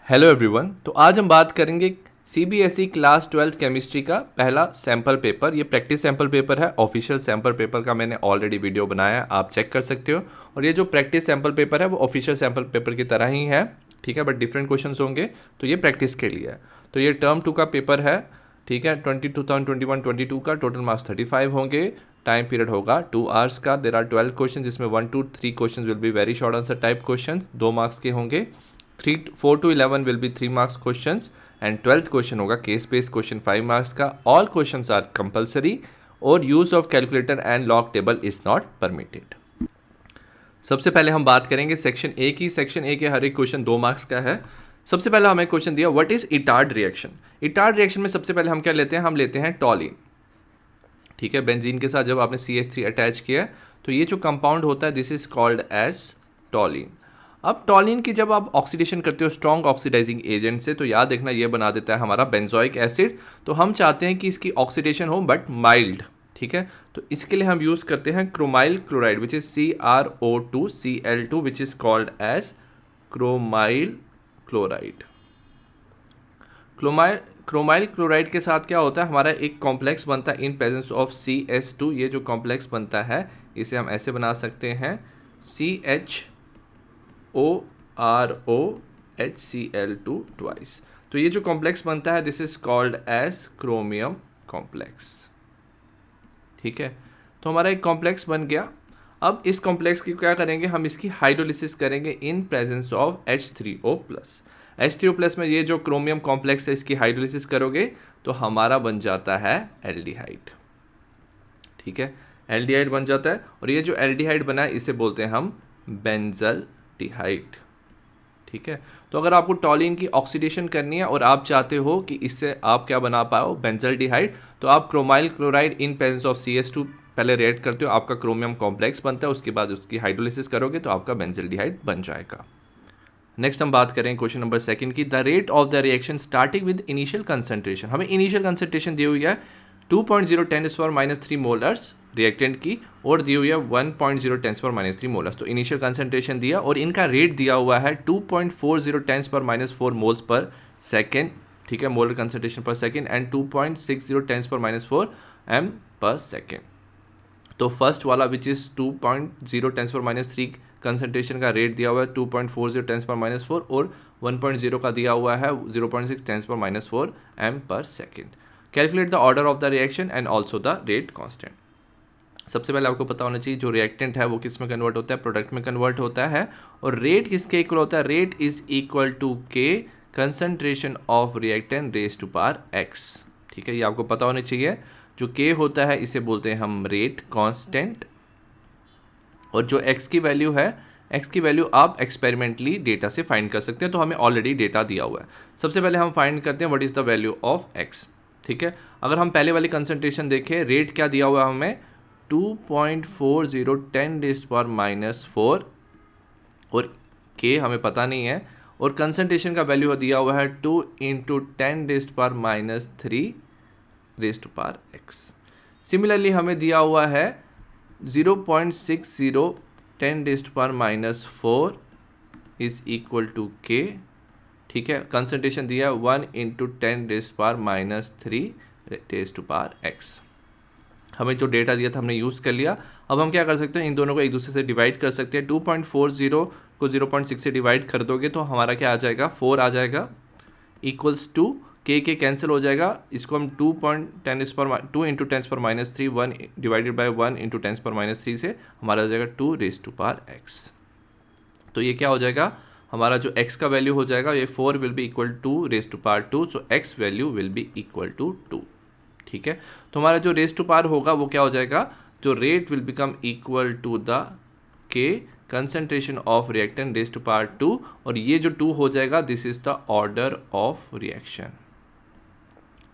Hello everyone. तो आज हम बात करेंगे सीबीएसई क्लास 12th केमिस्ट्री का पहला सैम्पल पेपर। ये प्रैक्टिस सैम्पल पेपर है। ऑफिशियल सैम्पल पेपर का मैंने ऑलरेडी वीडियो बनाया है, आप चेक कर सकते हो। और ये जो प्रैक्टिस सैम्पल पेपर है वो ऑफिशियल सैम्पल पेपर की तरह ही है, ठीक है, बट डिफरेंट क्वेश्चंस होंगे। तो ये प्रैक्टिस के लिए है। तो ये टर्म 2 का पेपर है, ठीक है। 2021-22 का टोटल मार्क्स 35 होंगे। टाइम पीरियड होगा 2 आवर्स का। देर आर 12 क्वेश्चन, जिसमें 1 to 3 question will be very short answer type question, 2 marks के होंगे। 4 to 11 will be 3 marks questions and 12th question होगा केस बेस्ड क्वेश्चन 5 मार्क्स का। ऑल क्वेश्चंस आर कंपलसरी और use of calculator and log table is not permitted. सबसे पहले हम बात करेंगे सेक्शन ए की। सेक्शन ए के हर एक क्वेश्चन 2 मार्क्स का है। सबसे पहले हमें क्वेश्चन दिया what is Etard reaction. Etard reaction में सबसे पहले हम क्या लेते हैं, हम लेते हैं टॉलिन, ठीक है। बेंजीन के साथ जब आपने CH3 अटैच किया तो ये जो कंपाउंड होता है this is called as Tollens. अब टॉलिन की जब आप ऑक्सीडेशन करते हो स्ट्रॉन्ग ऑक्सीडाइजिंग एजेंट से, तो याद रखना ये बना देता है हमारा बेंजोइक एसिड। तो हम चाहते हैं कि इसकी ऑक्सीडेशन हो बट माइल्ड, ठीक है। तो इसके लिए हम यूज़ करते हैं chromyl chloride which is CrO2Cl2 which is called as chromyl chloride. Chromyl chloride के साथ क्या होता है, हमारा एक कॉम्प्लेक्स बनता है इन प्रेजेंस ऑफ CS2। ये जो कॉम्प्लेक्स बनता है इसे हम ऐसे बना सकते हैं CHOROHCl2 ट्वाइस। तो ये जो कॉम्प्लेक्स बनता है this is called as chromium complex, ठीक है। तो हमारा एक कॉम्प्लेक्स बन गया। अब इस कॉम्प्लेक्स की क्या करेंगे, हम इसकी हाइड्रोलिसिस करेंगे इन प्रेजेंस ऑफ H3O+। H3O+ में ये जो क्रोमियम कॉम्प्लेक्स है इसकी हाइड्रोलिसिस करोगे तो हमारा बन जाता है एल्डिहाइड, ठीक है। एल्डिहाइड बन जाता है और ये जो एल्डिहाइड बना है इसे बोलते हैं हम बेंजल्डिहाइड, ठीक है। तो अगर आपको टॉलिन की ऑक्सीडेशन करनी है और आप चाहते हो कि इससे आप क्या बना पाओ बेंजल्डिहाइड, तो आप chromyl chloride in presence of CS2 पहले रिएक्ट करते हो, आपका क्रोमियम कॉम्प्लेक्स बनता है, उसके बाद उसकी हाइड्रोलिसिस करोगे तो आपका बेंजल्डिहाइड बन जाएगा। नेक्स्ट हम बात करें क्वेश्चन नंबर 2 की। The rate of the reaction starting with initial concentration. हमें इनिशियल कंसंट्रेशन दी हुई है 2.0 × 10⁻³ मोलर्स रिएक्टेंट की और दी हुई है 1.0 × 10⁻³ मोलर्स। तो इनिशियल कंसंट्रेशन दिया और इनका रेट दिया हुआ है 2.40 × 10⁻⁴ मोल्स पर सेकेंड, ठीक है, मोलर कंसंट्रेशन पर सेकेंड, एंड 2.60 × 10⁻⁴ m पर सेकेंड। तो फर्स्ट वाला विच इज़ 2.0 × 10⁻³ कंसंट्रेशन का रेट दिया हुआ है 2.40 × 10⁻⁴ और 1.0 का दिया हुआ है 0.6 × 10⁻⁴ m पर second. Calculate the order of the reaction and also the rate constant. सबसे पहले आपको पता होना चाहिए जो रिएक्टेंट है वो किस में कन्वर्ट होता है, प्रोडक्ट में कन्वर्ट होता है। और रेट किसके इक्वल होता है, rate is equal to K concentration of reactant raise to power x, ठीक है। ये आपको पता होना चाहिए। जो K होता है इसे बोलते हैं हम रेट कांस्टेंट, और जो x की वैल्यू है, x की वैल्यू आप एक्सपेरिमेंटली डेटा से फाइंड कर सकते हैं। तो हमें ऑलरेडी डेटा दिया हुआ है। सबसे पहले हम फाइंड करते हैं what is the value of x, ठीक है। अगर हम पहले वाली कंसंट्रेशन देखें, रेट क्या दिया हुआ है हमें 2.40 × 10⁻⁴ और K हमें पता नहीं है, और कंसंट्रेशन का वैल्यू दिया हुआ है 2 × 10⁻³ सिमिलरली हमें दिया हुआ है 0.60 10⁻⁴ इज इक्वल टू K, ठीक है। कंसंट्रेशन दिया 1 × 10⁻³ हमें जो डेटा दिया था हमने यूज़ कर लिया। अब हम क्या कर सकते हैं, इन दोनों को एक दूसरे से डिवाइड कर सकते हैं। 2.40 को 0.6 से डिवाइड कर दोगे तो हमारा क्या आ जाएगा, 4 आ जाएगा, इक्वल्स टू K कैंसिल हो जाएगा। इसको हम 2 × 10⁻³ 1 डिवाइडेड बाय 1 × 10⁻³ से हमारा आ जाएगा 2⁻x। तो ये क्या हो जाएगा, हमारा जो x का वैल्यू हो जाएगा ये 4 will be equal to raise to power 2, so x value will be equal to 2, ठीक है। तो हमारा जो रेज टू पावर होगा वो क्या हो जाएगा, जो rate will become equal to the K concentration of reactant raise to power 2, और ये जो 2 हो जाएगा this is the order of reaction,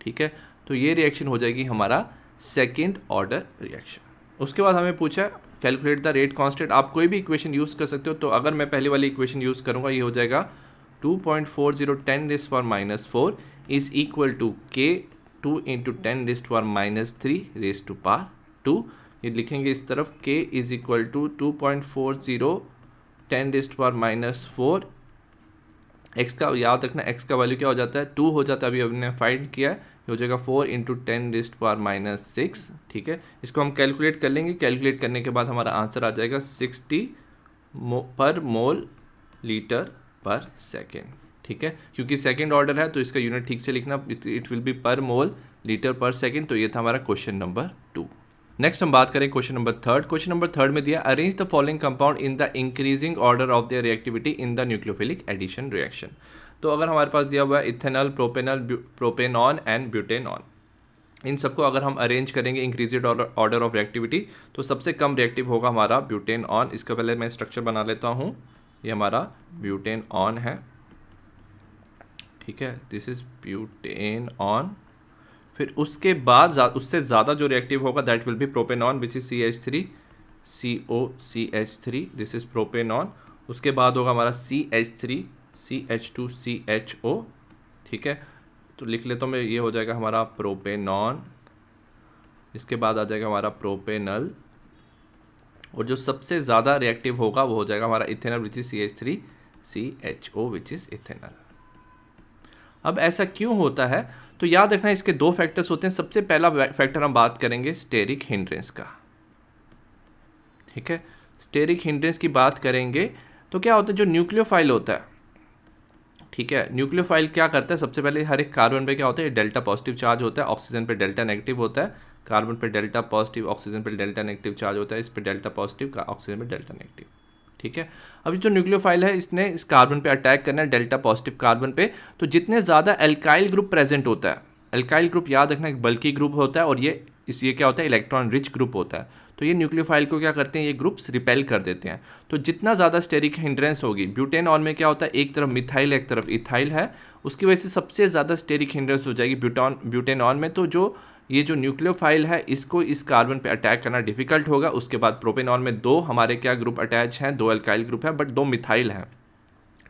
ठीक है। तो ये रिएक्शन हो जाएगी हमारा सेकेंड ऑर्डर रिएक्शन। उसके बाद हमें पूछा कैलकुलेट द रेट कांस्टेंट। आप कोई भी इक्वेशन यूज़ कर सकते हो। तो अगर मैं पहले वाली इक्वेशन यूज़ करूँगा ये हो जाएगा 2.40 10⁻⁴ is equal to K 2 × 10⁻³ raise to power 2। ये लिखेंगे इस तरफ K is equal to 2.40 10⁻⁴ x का याद रखना, एक्स का वैल्यू क्या हो जाता है 2 हो जाता है, अभी हमने फाइंड किया है, ये हो जाएगा 4 इंटू 10⁻⁻6। ठीक है, इसको हम कैलकुलेट कर लेंगे, कैलकुलेट करने के बाद हमारा आंसर आ जाएगा 60 पर मोल लीटर पर सेकेंड। ठीक है, क्योंकि सेकेंड ऑर्डर है तो इसका यूनिट ठीक से लिखना, इट विल बी पर मोल लीटर पर सेकेंड। तो ये था हमारा क्वेश्चन नंबर 2। नेक्स्ट हम बात करें question number third. Question number third में दिया arrange the following compound in the increasing order of their reactivity in the nucleophilic addition reaction. तो अगर हमारे पास दिया हुआ है ethanol, propanol, propanone and butanone, इन सबको अगर हम अरेंज करेंगे इंक्रीजिड ऑर्डर ऑफ रिएक्टिविटी तो सबसे कम रिएक्टिव होगा हमारा ब्यूटेनॉन। इसका पहले मैं स्ट्रक्चर बना लेता हूँ, ये हमारा ब्यूटेनॉन है। ठीक है, दिस इज ब्यूटेनॉन। फिर उसके बाद उससे ज़्यादा जो रिएक्टिव होगा that will B propanone which is CH3 COCH3, this is propanone. उसके बाद होगा हमारा CH3 CH2 CHO। ठीक है, तो लिख लेता हूँ मैं, ये हो जाएगा हमारा प्रोपेनॉन। इसके बाद आ जाएगा हमारा प्रोपेनल, और जो सबसे ज़्यादा रिएक्टिव होगा वो हो जाएगा हमारा ethanol which is CH3 CHO which is ethanol. अब ऐसा क्यों होता है, तो याद रखना इसके दो फैक्टर्स होते हैं। सबसे पहला फैक्टर हम बात करेंगे स्टेरिक हिंड्रेंस का। ठीक है, स्टेरिक हिंड्रेंस की बात करेंगे तो क्या होता है, जो न्यूक्लियोफाइल होता है, ठीक है, न्यूक्लियोफाइल क्या करता है, सबसे पहले हर एक कार्बन पे क्या होता है, डेल्टा पॉजिटिव चार्ज होता है, ऑक्सीजन पे डेल्टा नेगेटिव होता है। कार्बन पे डेल्टा पॉजिटिव, ऑक्सीजन पे डेल्टा नेगेटिव चार्ज होता है, इस पे डेल्टा पॉजिटिव, ऑक्सीजन पे डेल्टा नेगेटिव। ठीक है, अभी जो न्यूक्लियोफाइल है इसने इस कार्बन पे अटैक करना है, डेल्टा पॉजिटिव कार्बन पे। तो जितने ज़्यादा एल्काइल ग्रुप प्रेजेंट होता है, एल्काइल ग्रुप याद रखना एक बल्की ग्रुप होता है, और ये क्या होता है, इलेक्ट्रॉन रिच ग्रुप होता है। तो ये न्यूक्लियोफाइल को क्या करते हैं, ये ग्रुप्स रिपेल कर देते हैं। तो जितना ज़्यादा स्टेरिक हिंड्रेंस होगी, ब्यूटेनॉन में क्या होता है, एक तरफ मिथाइल एक तरफ इथाइल है, उसकी वजह से सबसे ज़्यादा स्टेरिक हिंड्रेंस हो जाएगी ब्यूटेनॉन में। तो ये जो न्यूक्लियोफाइल है इसको इस कार्बन पे अटैक करना डिफिकल्ट होगा। उसके बाद प्रोपेनॉन में दो हमारे क्या ग्रुप अटैच हैं, दो एल्काइल ग्रुप है बट दो मिथाइल हैं।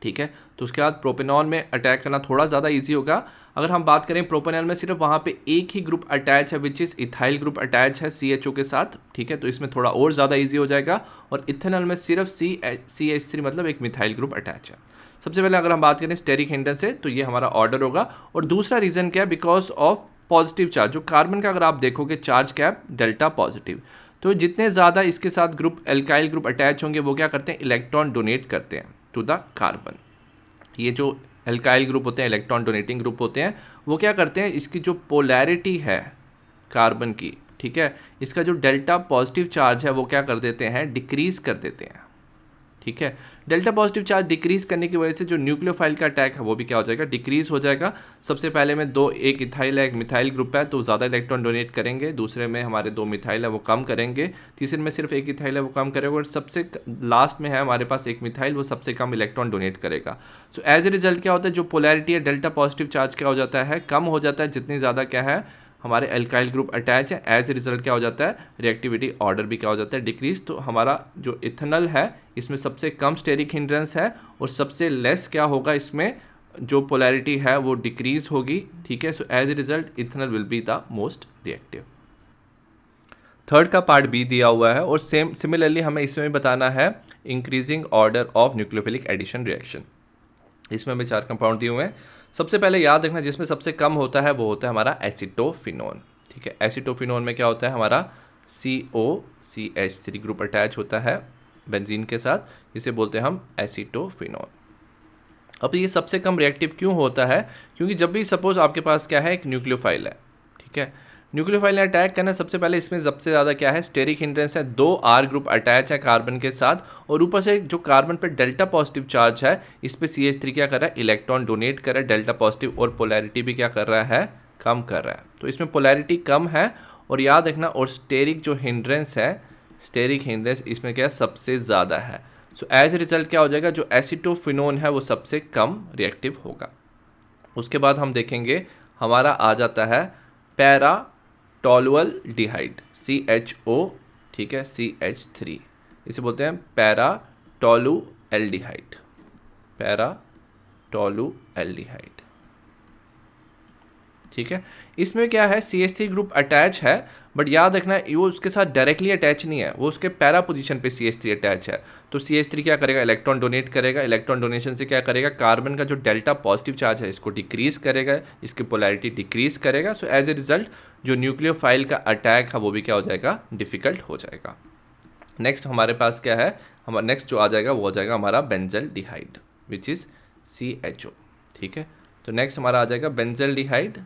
ठीक है, तो उसके बाद प्रोपेनॉन में अटैक करना थोड़ा ज़्यादा इजी होगा। अगर हम बात करें प्रोपेनॉल में सिर्फ वहाँ पे एक ही ग्रुप अटैच है which is ethyl group attach है CHO के साथ। ठीक है, तो इसमें थोड़ा और ज़्यादा ईजी हो जाएगा। और इथेनॉल में सिर्फ CH3 मतलब एक मिथाइल ग्रुप अटैच है। सबसे पहले अगर हम बात करें स्टेरिक हिंड्रेंस से तो ये हमारा ऑर्डर होगा। और दूसरा रीज़न क्या है, बिकॉज ऑफ पॉजिटिव चार्ज। जो कार्बन का अगर आप देखोगे चार्ज कैप डेल्टा पॉजिटिव, तो जितने ज़्यादा इसके साथ ग्रुप एल्काइल ग्रुप अटैच होंगे वो क्या करते हैं, इलेक्ट्रॉन डोनेट करते हैं टू द कार्बन। ये जो एल्काइल ग्रुप होते हैं, इलेक्ट्रॉन डोनेटिंग ग्रुप होते हैं, वो क्या करते हैं, इसकी जो पोलैरिटी है कार्बन की, ठीक है, इसका जो डेल्टा पॉजिटिव चार्ज है वो क्या कर देते हैं, डिक्रीज कर देते हैं। ठीक है, डेल्टा पॉजिटिव चार्ज डिक्रीज करने की वजह से जो न्यूक्लियोफाइल का अटैक है वो भी क्या हो जाएगा, डिक्रीज हो जाएगा। सबसे पहले में एक इथाइल है एक मिथाइल ग्रुप है तो ज़्यादा इलेक्ट्रॉन डोनेट करेंगे, दूसरे में हमारे दो मिथाइल है वो कम करेंगे, तीसरे में सिर्फ एक इथाइल है वो कम करेगा, और सबसे लास्ट में है हमारे पास एक मिथाइल, वो सबसे कम इलेक्ट्रॉन डोनेट करेगा। सो एज ए रिजल्ट क्या होता है, जो पोलैरिटी है डेल्टा पॉजिटिव चार्ज क्या हो जाता है, कम हो जाता है, जितनी ज़्यादा क्या है हमारे एल्काइल ग्रुप अटैच है। एज ए रिजल्ट क्या हो जाता है, रिएक्टिविटी ऑर्डर भी क्या हो जाता है, डिक्रीज। तो हमारा जो इथेनॉल है इसमें सबसे कम स्टेरिक हिंड्रेंस है, और सबसे लेस क्या होगा, इसमें जो पोलैरिटी है वो डिक्रीज होगी। ठीक है, so as a result ethanol will be the most reactive. Third का पार्ट बी दिया हुआ है, और सिमिलरली हमें इसमें बताना है increasing order of nucleophilic addition reaction. इसमें हमें 4 कंपाउंड दिए हुए हैं। सबसे पहले याद रखना जिसमें सबसे कम होता है वो होता है हमारा एसिटोफिनोन। ठीक है, एसिटोफिनोन में क्या होता है, हमारा COCH3 ग्रुप अटैच होता है बेंजीन के साथ, इसे बोलते हैं हम एसिटोफिनोन। अब ये सबसे कम रिएक्टिव क्यों होता है, क्योंकि जब भी सपोज आपके पास क्या है, एक न्यूक्लियोफाइल है, ठीक है, न्यूक्लियोफाइल ने अटैक करना, सबसे पहले इसमें सबसे ज़्यादा क्या है, स्टेरिक हिंड्रेंस है, 2 R ग्रुप अटैच है कार्बन के साथ, और ऊपर से जो कार्बन पे डेल्टा पॉजिटिव चार्ज है इस पे CH3 क्या कर रहा है, इलेक्ट्रॉन डोनेट कर रहा है डेल्टा पॉजिटिव, और पोलैरिटी भी क्या कर रहा है, कम कर रहा है। तो इसमें पोलैरिटी कम है, और याद रखना, और स्टेरिक जो हिंड्रेंस है, स्टेरिक हिंड्रेंस इसमें क्या सबसे ज़्यादा है। सो एज ए रिजल्ट क्या हो जाएगा, जो एसिटोफिनोन है वो सबसे कम रिएक्टिव होगा। उसके बाद हम देखेंगे हमारा आ जाता है पैरा टॉलुअल्डिहाइड CHO, ठीक है, CH3, इसे बोलते हैं पैरा टॉलुएल्डिहाइड, पैरा टॉलुएल्डिहाइड। ठीक है। इसमें क्या है, CH3 ग्रुप अटैच है, बट याद रखना वो उसके साथ डायरेक्टली अटैच नहीं है, वो उसके पैरा पोजीशन पे CH3 अटैच है। तो CH3 क्या करेगा, इलेक्ट्रॉन डोनेट करेगा, इलेक्ट्रॉन डोनेशन से क्या करेगा, कार्बन का जो डेल्टा पॉजिटिव चार्ज है इसको डिक्रीज करेगा, इसकी पोलैरिटी डिक्रीज करेगा। सो एज ए रिजल्ट जो न्यूक्लियोफाइल का अटैक है वो भी क्या हो जाएगा, डिफिकल्ट हो जाएगा। नेक्स्ट हमारे पास क्या है, हमारा नेक्स्ट जो आ जाएगा वो हो जाएगा हमारा बेंजल्डिहाइड विच इज़ CHO। ठीक है, तो नेक्स्ट हमारा आ जाएगा बेंजल्डिहाइड।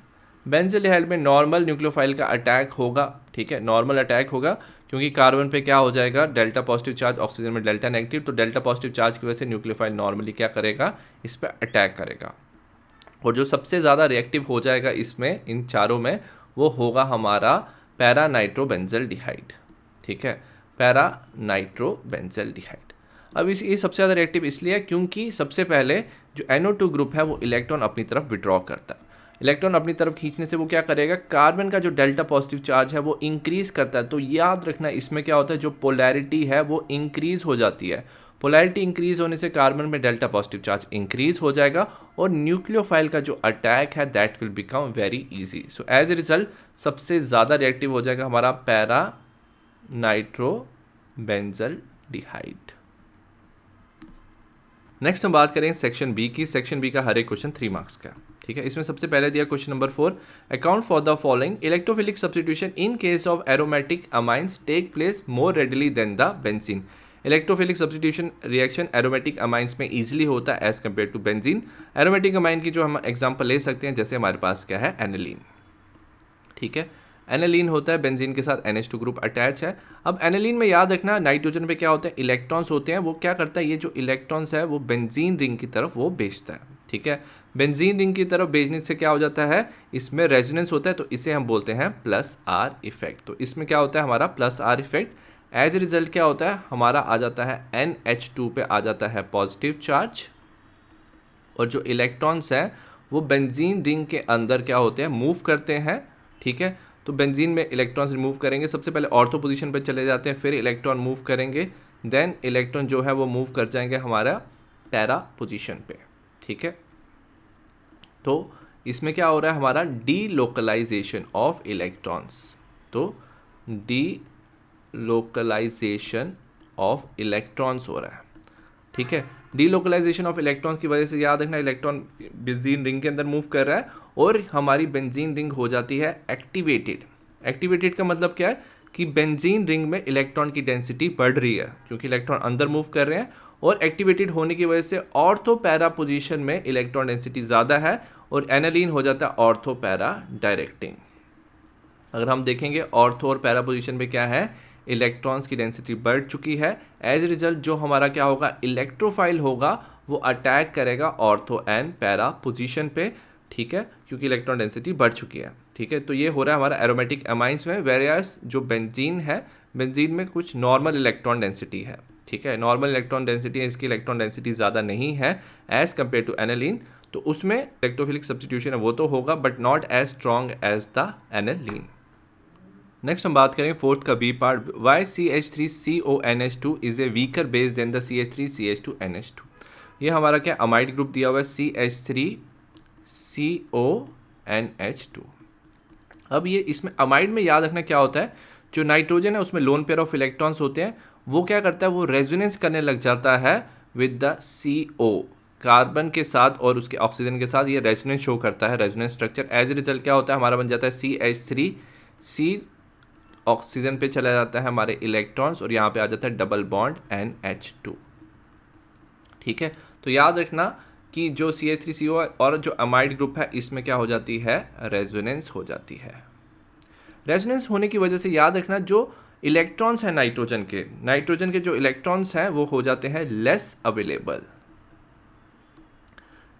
बेंजल्डिहाइड में नॉर्मल न्यूक्लियोफाइल का अटैक होगा। ठीक है, नॉर्मल अटैक होगा क्योंकि कार्बन पे क्या हो जाएगा, डेल्टा पॉजिटिव चार्ज, ऑक्सीजन में डेल्टा नेगेटिव, तो डेल्टा पॉजिटिव चार्ज की वजह से न्यूक्लियोफाइल नॉर्मली क्या करेगा, इस पर अटैक करेगा। और जो सबसे ज़्यादा रिएक्टिव हो जाएगा इसमें, इन चारों में, वो होगा हमारा पैरा नाइट्रोबेंजल्डिहाइड। ठीक है, पैरा नाइट्रोबेंजल्डिहाइड। अब ये सबसे ज़्यादा रिएक्टिव इसलिए है क्योंकि सबसे पहले जो NO2 ग्रुप है वो इलेक्ट्रॉन अपनी तरफ विड्रॉ करता है। इलेक्ट्रॉन अपनी तरफ खींचने से वो क्या करेगा, कार्बन का जो डेल्टा पॉजिटिव चार्ज है वो इंक्रीज करता है। तो याद रखना इसमें क्या होता है, जो पोलैरिटी है वो इंक्रीज हो जाती है। पोलैरिटी इंक्रीज होने से कार्बन में डेल्टा पॉजिटिव चार्ज इंक्रीज हो जाएगा और न्यूक्लियोफाइल का जो अटैक है that will become very easy. So as a result सबसे ज़्यादा रिएक्टिव हो जाएगा हमारा पैरा नाइट्रोबेंजल्डिहाइड। नेक्स्ट हम बात करेंगे सेक्शन बी की। सेक्शन बी का हर एक क्वेश्चन 3 मार्क्स का। ठीक है, इसमें सबसे पहले दिया question number 4, account for the following electrophilic substitution in case of aromatic amines take place more readily than the benzene. Electrophilic substitution reaction aromatic amines में इजीली होता है as compare to benzene. Aromatic amine की जो हम example ले सकते हैं, जैसे हमारे पास क्या है, एनिलीन। ठीक है, एनिलीन होता है, बेंजीन के साथ NH2 ग्रुप अटैच है। अब एनिलीन में याद रखना नाइट्रोजन पे क्या होता है, इलेक्ट्रॉन्स होते हैं, वो क्या करता है, ये जो इलेक्ट्रॉन्स है वो बेंजीन रिंग की तरफ वो भेजता है। ठीक है, बेंजीन रिंग की तरफ भेजने से क्या हो जाता है, इसमें रेजोनेंस होता है, तो इसे हम बोलते हैं +R इफेक्ट। तो इसमें क्या होता है हमारा +R effect. As a result क्या होता है, हमारा आ जाता है NH2 पे आ जाता है पॉजिटिव चार्ज, और जो इलेक्ट्रॉन्स हैं वो बेंजीन रिंग के अंदर क्या होते हैं, मूव करते हैं। ठीक है, तो बेंजीन में इलेक्ट्रॉन्स रिमूव करेंगे, सबसे पहले ऑर्थो पोजीशन पे चले जाते हैं, फिर इलेक्ट्रॉन मूव करेंगे, देन इलेक्ट्रॉन जो है वो मूव कर जाएंगे हमारा पैरा पोजीशन पे। ठीक है, तो इसमें क्या हो रहा है हमारा डीलोकलाइजेशन ऑफ इलेक्ट्रॉन्स। तो डीलोकलाइजेशन ऑफ इलेक्ट्रॉन्स हो रहा है। ठीक है, डीलोकलाइजेशन ऑफ इलेक्ट्रॉन्स की वजह से याद रखना इलेक्ट्रॉन बेंजीन रिंग के अंदर मूव कर रहा है और हमारी बेंजीन रिंग हो जाती है एक्टिवेटेड। एक्टिवेटेड का मतलब क्या है कि बेंजीन रिंग में इलेक्ट्रॉन की डेंसिटी बढ़ रही है क्योंकि इलेक्ट्रॉन अंदर मूव कर रहे हैं, और एक्टिवेटेड होने की वजह से ऑर्थो पैरा पोजीशन में इलेक्ट्रॉन डेंसिटी ज़्यादा है और एनालीन हो जाता है ऑर्थो पैरा डायरेक्टिंग। अगर हम देखेंगे ऑर्थो और पैरा पोजीशन पे क्या है, इलेक्ट्रॉन्स की डेंसिटी बढ़ चुकी है। एज ए रिजल्ट जो हमारा क्या होगा, इलेक्ट्रोफाइल होगा वो अटैक करेगा ऑर्थो एंड पैरा पोजीशन पे। ठीक है, क्योंकि इलेक्ट्रॉन डेंसिटी बढ़ चुकी है। ठीक है, तो ये हो रहा है हमारा एरोमेटिक अमाइंस में, वेरियस जो बेंजीन है, बेंजीन में कुछ नॉर्मल इलेक्ट्रॉन डेंसिटी है। ठीक है, नॉर्मल इलेक्ट्रॉन डेंसिटी है, इसकी इलेक्ट्रॉन डेंसिटी ज़्यादा नहीं है एज कम्पेयर टू एनालीन, तो उसमें इलेक्ट्रोफिलिक सब्स्टिट्यूशन है वो तो होगा but not as strong as the aniline. Next हम बात करेंगे फोर्थ का B part, why CH3CONH2 is a weaker base than the CH3CH2NH2। ये हमारा क्या अमाइड ग्रुप दिया हुआ है CH3CONH2। अब ये इसमें अमाइड में याद रखना क्या होता है, जो नाइट्रोजन है उसमें लोन पेयर ऑफ इलेक्ट्रॉन्स होते हैं, वो क्या करता है, वो रेजोनेंस करने लग जाता है विद द CO, कार्बन के साथ और उसके ऑक्सीजन के साथ, ये रेजोनेंस शो करता है, resonance structure. As a result क्या होता है, हमारा बन जाता है CH3, ऑक्सीजन पे चला जाता है हमारे इलेक्ट्रॉन्स और यहाँ पे आ जाता है डबल बॉन्ड NH2। ठीक है, तो याद रखना कि जो CH3CO और जो अमाइड ग्रुप है इसमें क्या हो जाती है, रेजोनेंस हो जाती है। रेजोनेंस होने की वजह से याद रखना जो इलेक्ट्रॉन्स हैं नाइट्रोजन के जो इलेक्ट्रॉन्स हैं वो हो जाते हैं लेस अवेलेबल।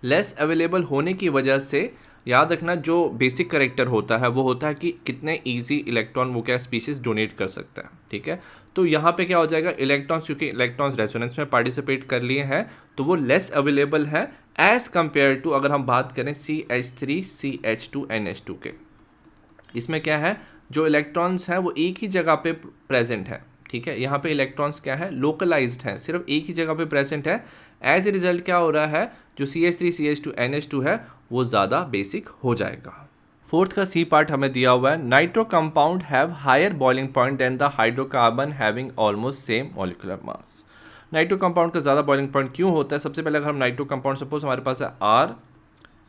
लेस अवेलेबल होने की वजह से याद रखना जो बेसिक करेक्टर होता है वो होता है कि कितने इजी इलेक्ट्रॉन वो क्या स्पीशीज डोनेट कर सकता है। ठीक है, तो यहाँ पे क्या हो जाएगा, इलेक्ट्रॉन्स, क्योंकि इलेक्ट्रॉन्स रेजोनेंस में पार्टिसिपेट कर लिए हैं तो वो लेस अवेलेबल है एज कंपेयर टू अगर हम बात करें CH3CH2NH2 के। इसमें क्या है, जो इलेक्ट्रॉन्स हैं वो एक ही जगह पे प्रेजेंट है। ठीक है, यहाँ पे इलेक्ट्रॉन्स क्या है, लोकलाइज्ड हैं, सिर्फ एक ही जगह पे प्रेजेंट है। एज ए रिजल्ट क्या हो रहा है, जो CH3CH2NH2 है वो ज़्यादा बेसिक हो जाएगा। फोर्थ का सी पार्ट हमें दिया हुआ है, nitro compound have higher boiling point than the hydrocarbon having almost same molecular mass. Nitro compound का ज़्यादा बॉइलिंग पॉइंट क्यों होता है? सबसे पहले अगर हम नाइट्रो कंपाउंड, सपोज हमारे पास है R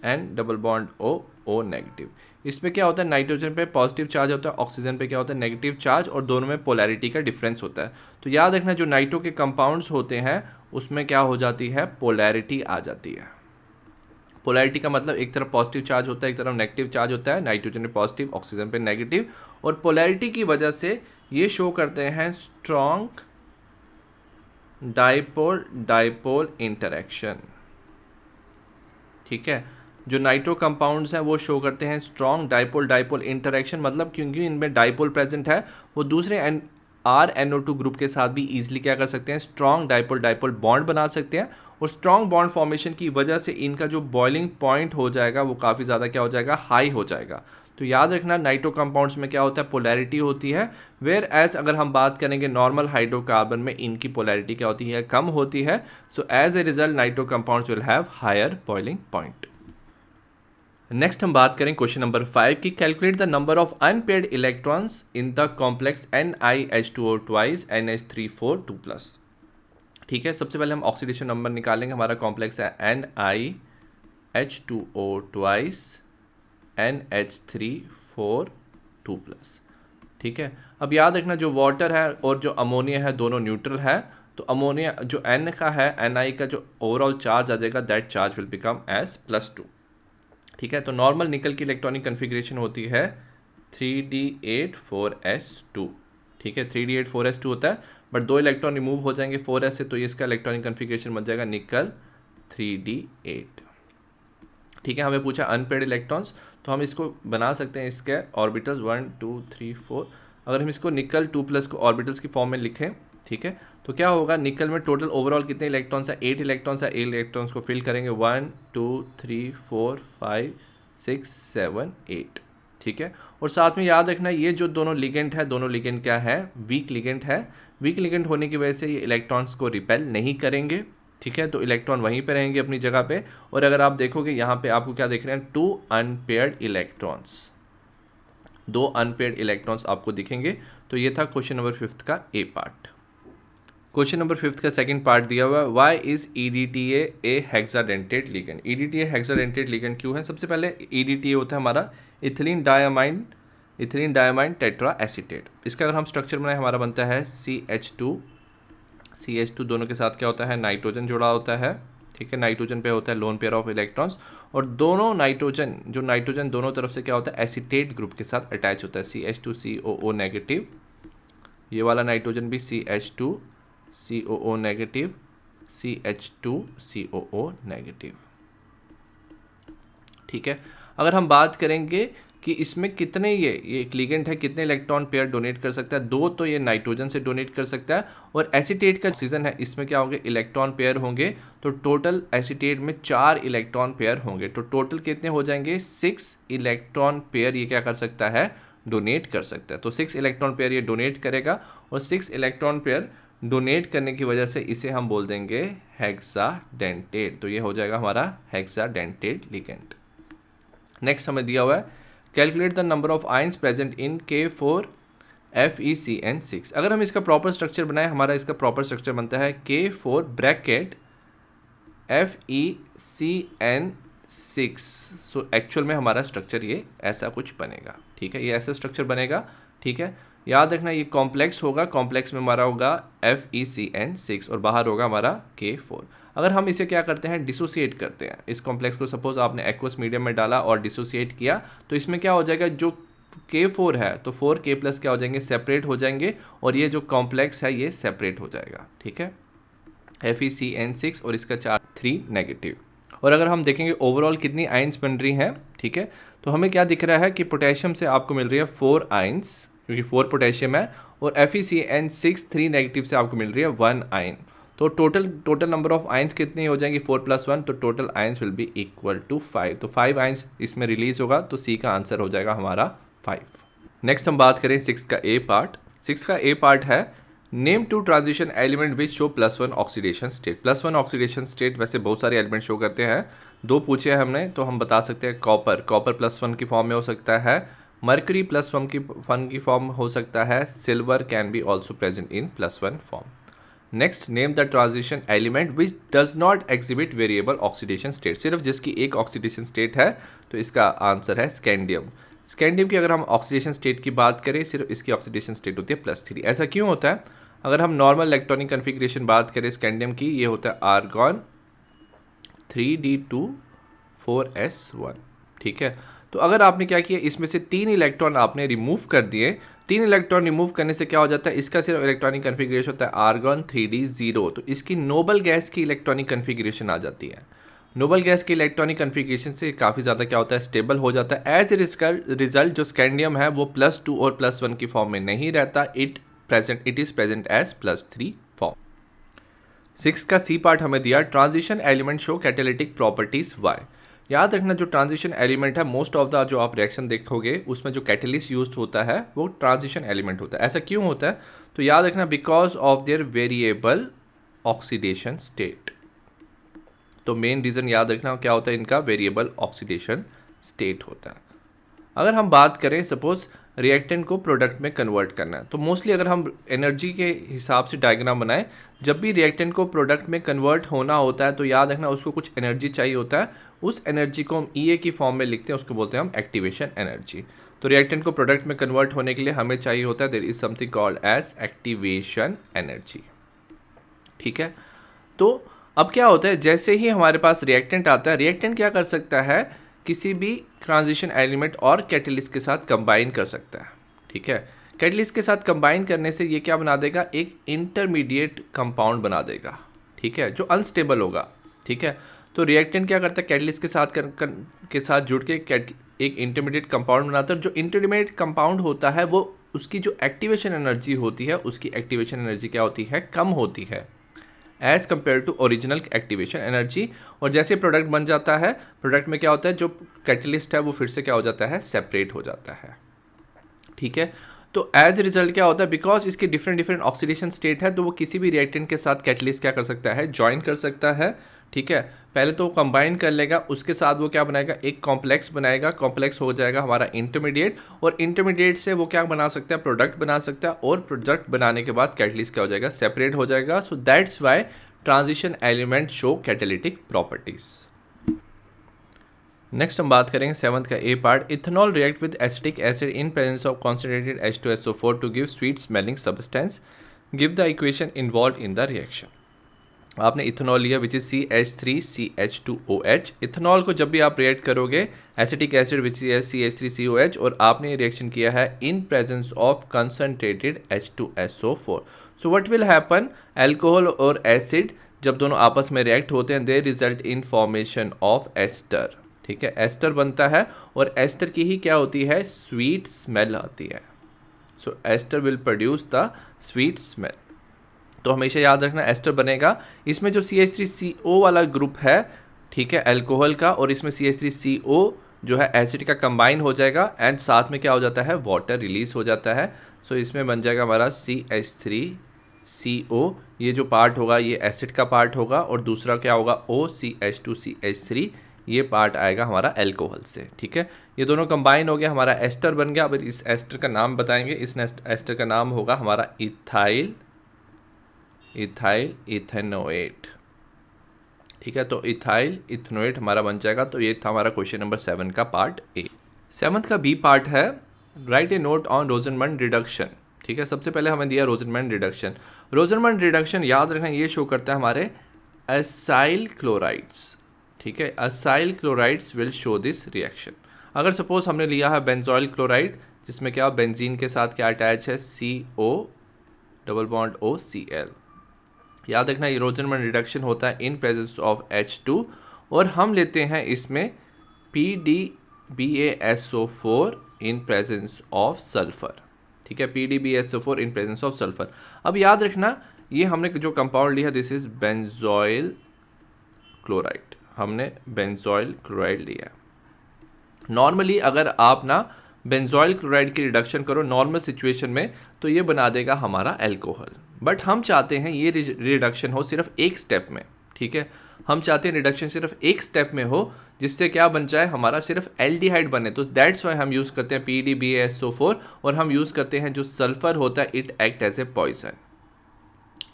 N double bond O O negative, इसमें क्या होता है, नाइट्रोजन पे पॉजिटिव चार्ज होता है, ऑक्सीजन पे क्या होता है, नेगेटिव चार्ज, और दोनों में पोलैरिटी का डिफरेंस होता है। तो याद रखना जो नाइट्रो के कंपाउंड्स होते हैं उसमें क्या हो जाती है, पोलैरिटी आ जाती है। पोलैरिटी का मतलब एक तरफ पॉजिटिव चार्ज होता है, एक तरफ नेगेटिव चार्ज होता है, नाइट्रोजन पे पॉजिटिव, ऑक्सीजन पे नेगेटिव, और पोलैरिटी की वजह से ये शो करते हैं स्ट्रॉन्ग डाइपोल डाइपोल इंटरेक्शन। ठीक है, जो नाइट्रो कंपाउंड्स हैं वो शो करते हैं स्ट्रॉन्ग डाइपोल डाइपोल इंटरेक्शन, मतलब क्योंकि इनमें डाइपोल प्रेजेंट है, वो दूसरे RnO2 ग्रुप के साथ भी इजीली क्या कर सकते हैं, स्ट्रॉन्ग डाइपोल डाइपोल बॉन्ड बना सकते हैं, और स्ट्रॉन्ग बॉन्ड फॉर्मेशन की वजह से इनका जो बॉइलिंग पॉइंट हो जाएगा वो काफ़ी ज़्यादा क्या हो जाएगा, हाई हो जाएगा। तो याद रखना नाइट्रो कंपाउंड्स में क्या होता है, पोलैरिटी होती है, वेयर एज अगर हम बात करेंगे नॉर्मल हाइड्रोकार्बन में इनकी पोलैरिटी क्या होती है, कम होती है। So as a result nitro compounds will have higher boiling point. Next हम बात करें क्वेश्चन नंबर 5 की, calculate the number of unpaired electrons in the complex NiH2O twice NH3 4 2+। ठीक है, सबसे पहले हम ऑक्सीडेशन नंबर निकालेंगे, हमारा कॉम्प्लेक्स है NiH2O ट्वाइस NH3 4 2+। ठीक है, अब याद रखना जो वाटर है और जो अमोनिया है दोनों न्यूट्रल है, तो अमोनिया जो N का है, Ni का जो ओवरऑल चार्ज आ जाएगा, that charge will become as +2। ठीक है, तो नॉर्मल निकल की इलेक्ट्रॉनिक कन्फिग्रेशन होती है 3d8 4s2। ठीक है, 3d8 4s2 होता है, बट 2 इलेक्ट्रॉन रिमूव हो जाएंगे 4s से, तो इसका इलेक्ट्रॉनिक कन्फिग्रेशन बन जाएगा निकल 3d8। ठीक है, हमें पूछा अनपेयर्ड इलेक्ट्रॉन्स, तो हम इसको बना सकते हैं, इसके ऑर्बिटल्स 1 2 3 4। अगर हम इसको निकल 2+ को ऑर्बिटल्स की फॉर्म में लिखें, ठीक है, तो क्या होगा, निकल में टोटल ओवरऑल कितने इलेक्ट्रॉन्स है, 8 इलेक्ट्रॉन्स है, 8 इलेक्ट्रॉन्स को फिल करेंगे 1 2 3 4 5 6 7 8। ठीक है, और साथ में याद रखना ये जो दोनों लिगेंड है, दोनों लिगेंड क्या है, वीक लिगेंड है। वीक लिगेंड होने की वजह से ये इलेक्ट्रॉन्स को रिपेल नहीं करेंगे। ठीक है, तो इलेक्ट्रॉन वहीं पे रहेंगे अपनी जगह पे, और अगर आप देखोगे यहाँ पे आपको क्या दिख रहे हैं, 2 अनपेयर्ड इलेक्ट्रॉन्स, 2 अनपेयर्ड इलेक्ट्रॉन्स आपको दिखेंगे। तो ये था क्वेश्चन नंबर 5 का ए पार्ट। क्वेश्चन नंबर 5 का सेकंड पार्ट दिया हुआ है, why is EDTA A hexadentate ligand. EDTA hexadentate ligand क्यों है? सबसे पहले EDTA होता है हमारा इथिलीन डायमाइन टेट्रा एसीटेट। इसका अगर हम स्ट्रक्चर बनाए, हमारा बनता है CH2 दोनों के साथ क्या होता है, नाइट्रोजन जुड़ा होता है। ठीक है, नाइट्रोजन पे होता है लोन पेयर ऑफ इलेक्ट्रॉन्स, और दोनों नाइट्रोजन दोनों तरफ से क्या होता है, एसीटेट ग्रुप के साथ अटैच होता है, CH2COO नेगेटिव। ये वाला नाइट्रोजन भी CH2COO नेगेटिव, CH2COO नेगेटिव। ठीक है, अगर हम बात करेंगे कि इसमें कितने ये एक लिगेंड है, कितने इलेक्ट्रॉन पेयर डोनेट कर सकता है, 2 तो ये नाइट्रोजन से डोनेट कर सकता है, और एसीटेट का सीजन है, इसमें क्या होंगे, इलेक्ट्रॉन पेयर होंगे। तो टोटल एसीटेट में 4 इलेक्ट्रॉन पेयर होंगे, तो टोटल कितने हो जाएंगे, 6 इलेक्ट्रॉन पेयर ये क्या कर सकता है, डोनेट कर सकता है। तो 6 इलेक्ट्रॉन पेयर ये डोनेट करेगा, और 6 इलेक्ट्रॉन पेयर डोनेट करने की वजह से इसे हम बोल देंगे हेक्साडेंटेट। तो ये हो जाएगा हमारा हेक्साडेंटेट लिगेंड। नेक्स्ट हमें दिया हुआ है, calculate the number of ions present in K4FeCN6। अगर हम इसका प्रॉपर स्ट्रक्चर बनाए, हमारा इसका प्रॉपर स्ट्रक्चर बनता है K4 bracket FeCN6। So actual में हमारा स्ट्रक्चर ये ऐसा कुछ बनेगा। ठीक है, ये ऐसा स्ट्रक्चर बनेगा। ठीक है, याद रखना ये कॉम्प्लेक्स होगा, कॉम्प्लेक्स में हमारा होगा FeCN6 और बाहर होगा हमारा K4। अगर हम इसे क्या करते हैं, डिसोसिएट करते हैं इस कॉम्प्लेक्स को, सपोज आपने एक्वस मीडियम में डाला और डिसोसिएट किया, तो इसमें क्या हो जाएगा, जो K4 है तो 4K+ क्या हो जाएंगे, सेपरेट हो जाएंगे, और ये जो कॉम्प्लेक्स है ये सेपरेट हो जाएगा। ठीक है, FeCN6 और इसका चार्ज 3 नेगेटिव। और अगर हम देखेंगे ओवरऑल कितनी आयंस बन रही हैं, ठीक है, तो हमें क्या दिख रहा है कि पोटेशियम से आपको मिल रही है 4 आयंस, क्योंकि 4 पोटेशियम है, और FeCN6 3 नेगेटिव से आपको मिल रही है 1 आयन। तो टोटल नंबर ऑफ आयंस कितनी हो जाएंगी, 4 + 1, तो total ions will be equal to 5। तो 5 आयंस इसमें रिलीज होगा, तो सी का आंसर हो जाएगा हमारा 5। नेक्स्ट हम बात करें 6 का ए पार्ट। 6 का ए पार्ट है, name 2 transition element which show +1 oxidation state. +1 oxidation state वैसे बहुत सारे एलिमेंट शो करते हैं, दो पूछे हैं हमने, तो हम बता सकते हैं कॉपर +1 की फॉर्म में हो सकता है, मर्करी +1 की फॉर्म हो सकता है, silver can be also present in +1 form. Next, name the transition element which does not exhibit variable oxidation state, सिर्फ जिसकी एक ऑक्सीडेशन स्टेट है, तो इसका आंसर है स्कैंडियम। स्कैंडियम की अगर हम ऑक्सीडेशन स्टेट की बात करें, सिर्फ इसकी ऑक्सीडेशन स्टेट होती है +3। ऐसा क्यों होता है? अगर हम नॉर्मल इलेक्ट्रॉनिक कन्फिग्रेशन बात करें स्कैंडियम की, ये होता है आर्गॉन 3d2 4s1, ठीक है। तो अगर आपने क्या किया, इसमें से 3 इलेक्ट्रॉन आपने रिमूव कर दिए, 3 इलेक्ट्रॉन रिमूव करने से क्या हो जाता है, इसका सिर्फ इलेक्ट्रॉनिक कन्फिग्रेशन होता है आर्गॉन 3d0, तो इसकी नोबल गैस की इलेक्ट्रॉनिक कन्फिग्रेशन आ जाती है। नोबल गैस की इलेक्ट्रॉनिक कन्फिग्रेशन से काफ़ी ज़्यादा क्या होता है, स्टेबल हो जाता है। एज ए रिजल्ट जो स्कैंडियम है वो +2 और +1 की फॉर्म में नहीं रहता, it is present as +3 form. 6 का सी पार्ट हमें दिया, transition element show catalytic properties why. याद रखना, जो ट्रांजिशन एलिमेंट है, मोस्ट ऑफ द जो आप रिएक्शन देखोगे उसमें जो कैटलिस्ट यूज्ड होता है वो ट्रांजिशन एलिमेंट होता है। ऐसा क्यों होता है? तो याद रखना, because of their variable oxidation state. तो मेन रीज़न याद रखना क्या होता है, इनका वेरिएबल ऑक्सीडेशन स्टेट होता है। अगर हम बात करें सपोज रिएक्टेंट को प्रोडक्ट में कन्वर्ट करना है, तो मोस्टली अगर हम एनर्जी के हिसाब से डायग्राम बनाएं, जब भी रिएक्टेंट को प्रोडक्ट में कन्वर्ट होना होता है तो याद रखना उसको कुछ एनर्जी चाहिए होता है, उस एनर्जी को हम ईए की फॉर्म में लिखते हैं, उसको बोलते हैं हम एक्टिवेशन एनर्जी। तो रिएक्टेंट को प्रोडक्ट में कन्वर्ट होने के लिए हमें चाहिए होता है there is something called as activation energy, ठीक है। तो अब क्या होता है, जैसे ही हमारे पास रिएक्टेंट आता है, रिएक्टेंट क्या कर सकता है, किसी भी ट्रांजिशन एलिमेंट और कैटलिस्ट के साथ कंबाइन कर सकता है, ठीक है। कैटलिस्ट के साथ कंबाइन करने से ये क्या बना देगा, एक इंटरमीडिएट कंपाउंड बना देगा, ठीक है, जो अनस्टेबल होगा, ठीक है। तो रिएक्टेंट क्या करता है, कैटलिस्ट के साथ के साथ जुड़ के एक इंटरमीडिएट कंपाउंड बनाता है। जो इंटरमीडिएट कंपाउंड होता है वो उसकी जो एक्टिवेशन एनर्जी होती है, उसकी एक्टिवेशन एनर्जी क्या होती है, कम होती है as compare to original activation energy. और जैसे प्रोडक्ट बन जाता है, प्रोडक्ट में क्या होता है, जो कैटलिस्ट है वो फिर से क्या हो जाता है, सेपरेट हो जाता है, ठीक है। तो एज ए रिजल्ट क्या होता है, बिकॉज इसके डिफरेंट ऑक्सीडेशन स्टेट है, तो वो किसी भी रिएक्टेंट के साथ कैटलिस्ट क्या कर सकता है, ज्वाइन कर सकता है, ठीक है। पहले तो कंबाइन कर लेगा, उसके साथ वो क्या बनाएगा, एक कॉम्प्लेक्स बनाएगा, कॉम्प्लेक्स हो जाएगा हमारा इंटरमीडिएट, और इंटरमीडिएट से वो क्या बना सकता है, प्रोडक्ट बना सकता है, और प्रोडक्ट बनाने के बाद कैटलिस्ट क्या हो जाएगा, सेपरेट हो जाएगा। So that's why transition element show catalytic properties. Next हम बात करेंगे 7th का A part, ethanol react with acetic acid in presence of concentrated H2SO4 to give sweet smelling substance, give the equation involve in the reaction. आपने ethanol लिया which is CH3CH2OH। Ethanol को जब भी आप रिएक्ट करोगे acetic acid which is CH3COH, और आपने reaction किया है in presence of concentrated H2SO4, so what will happen, alcohol और एसिड जब दोनों आपस में रिएक्ट होते हैं, they result in formation of ester, ठीक है, एस्टर बनता है, और एस्टर की ही क्या होती है, स्वीट स्मेल आती है। So ester will produce the sweet smell. तो हमेशा याद रखना एस्टर बनेगा, इसमें जो CH3CO वाला ग्रुप है, ठीक है, अल्कोहल का, और इसमें CH3CO जो है एसिड का कंबाइन हो जाएगा, एंड साथ में क्या हो जाता है, वाटर रिलीज हो जाता है। सो इसमें बन जाएगा हमारा CH3CO, ये जो पार्ट होगा ये एसिड का पार्ट होगा, और दूसरा क्या होगा, OCH2CH3, ये पार्ट आएगा हमारा अल्कोहल से, ठीक है। ये दोनों कंबाइन हो गया, हमारा एस्टर बन गया। अब इस एस्टर का नाम बताएंगे, इस एस्टर का नाम होगा हमारा इथाइल इथेनोएट, ठीक है। तो इथाइल इथेनोएट हमारा बन जाएगा। तो ये था हमारा क्वेश्चन नंबर 7 का पार्ट ए। 7th का बी पार्ट है, right A note on रोजनमंड reduction, ठीक है। सबसे पहले हमें दिया रोजनमंड रिडक्शन। रोजनमंड रिडक्शन याद रखना ये शो करता है हमारे असाइल क्लोराइड्स, ठीक है, acyl chlorides will show this reaction. अगर सपोज हमने लिया है बेंजोइल क्लोराइड, जिसमें क्या बेंजीन के साथ क्या अटैच है, CO≡OCl, याद रखना ये रोजनमंड रिडक्शन होता है इन प्रेजेंस ऑफ H2, और हम लेते हैं इसमें PDBaSO4 in presence of sulphur, ठीक है, PDBaSO4 in presence of sulphur. अब याद रखना ये हमने जो कंपाउंड लिया दिस इज बेंजोइल क्लोराइड, हमने बेंजोइल क्लोराइड लिया। नॉर्मली अगर आप ना बेंजोइल क्लोराइड की रिडक्शन करो नॉर्मल सिचुएशन में, तो ये बना देगा हमारा अल्कोहल, बट हम चाहते हैं ये रिडक्शन हो सिर्फ एक स्टेप में, ठीक है। हम चाहते हैं रिडक्शन सिर्फ एक स्टेप में हो, जिससे क्या बन जाए, हमारा सिर्फ एल्डिहाइड बने। तो दैट्स वाई हम यूज़ करते हैं PDBSO4, और हम यूज़ करते हैं जो सल्फर होता है, it act as a poison.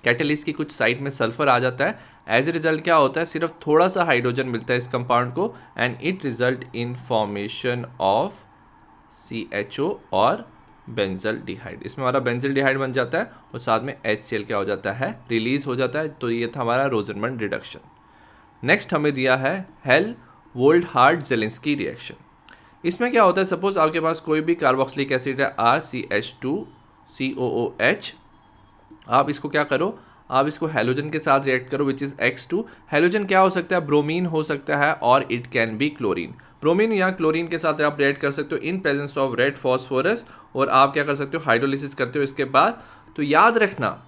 Catalyst की कुछ साइड में सल्फर आ जाता है, एज ए रिजल्ट क्या होता है, सिर्फ थोड़ा सा हाइड्रोजन मिलता है इस कंपाउंड को, and it result in formation of CHO और बेंजल्डिहाइड। इसमें हमारा बेंजल्डिहाइड बन जाता है और साथ में HCl क्या हो जाता है, रिलीज हो जाता है। तो ये था हमारा रोजनमंड रिडक्शन। नेक्स्ट हमें दिया है हेल-वोल्डहार्ड-जेलिंस्की रिएक्शन। इसमें क्या होता है, सपोज आपके पास कोई भी कार्बोक्सिलिक एसिड है RCH2COOH, आप इसको क्या करो, आप इसको हेलोजन के साथ रिएक्ट करो विच इज़ X2। हेलोजन क्या हो सकता है, ब्रोमीन हो सकता है, और it can be chlorine. Bromine या क्लोरीन के साथ आप रिएक्ट कर सकते हो इन प्रेजेंस ऑफ रेड फॉस्फोरस, और आप क्या कर सकते हो, हाइड्रोलिसिस करते हो इसके बाद। तो याद रखना,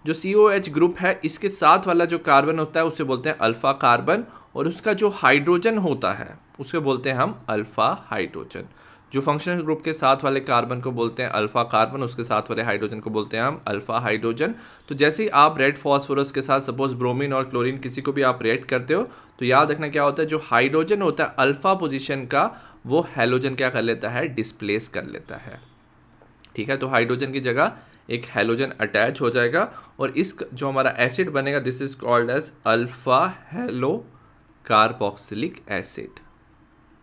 जो COH ग्रुप है इसके साथ वाला जो कार्बन होता है उसे बोलते हैं अल्फा कार्बन, और उसका जो हाइड्रोजन होता है उसे बोलते हैं हम अल्फा हाइड्रोजन। जो फंक्शनल ग्रुप के साथ वाले कार्बन को बोलते हैं अल्फा कार्बन, उसके साथ वाले हाइड्रोजन को बोलते हैं हम अल्फा हाइड्रोजन। तो जैसे ही आप रेड फॉस्फोरस के साथ सपोज ब्रोमीन और क्लोरीन किसी को भी आप रिएक्ट करते हो, तो याद रखना क्या होता है, जो हाइड्रोजन होता है अल्फा पोजीशन का, वो हेलोजन क्या कर लेता है, डिस्प्लेस कर लेता है। ठीक है, तो हाइड्रोजन की जगह एक हेलोजन अटैच हो जाएगा, और इस जो हमारा एसिड बनेगा, this is called as alpha halo carboxylic acid.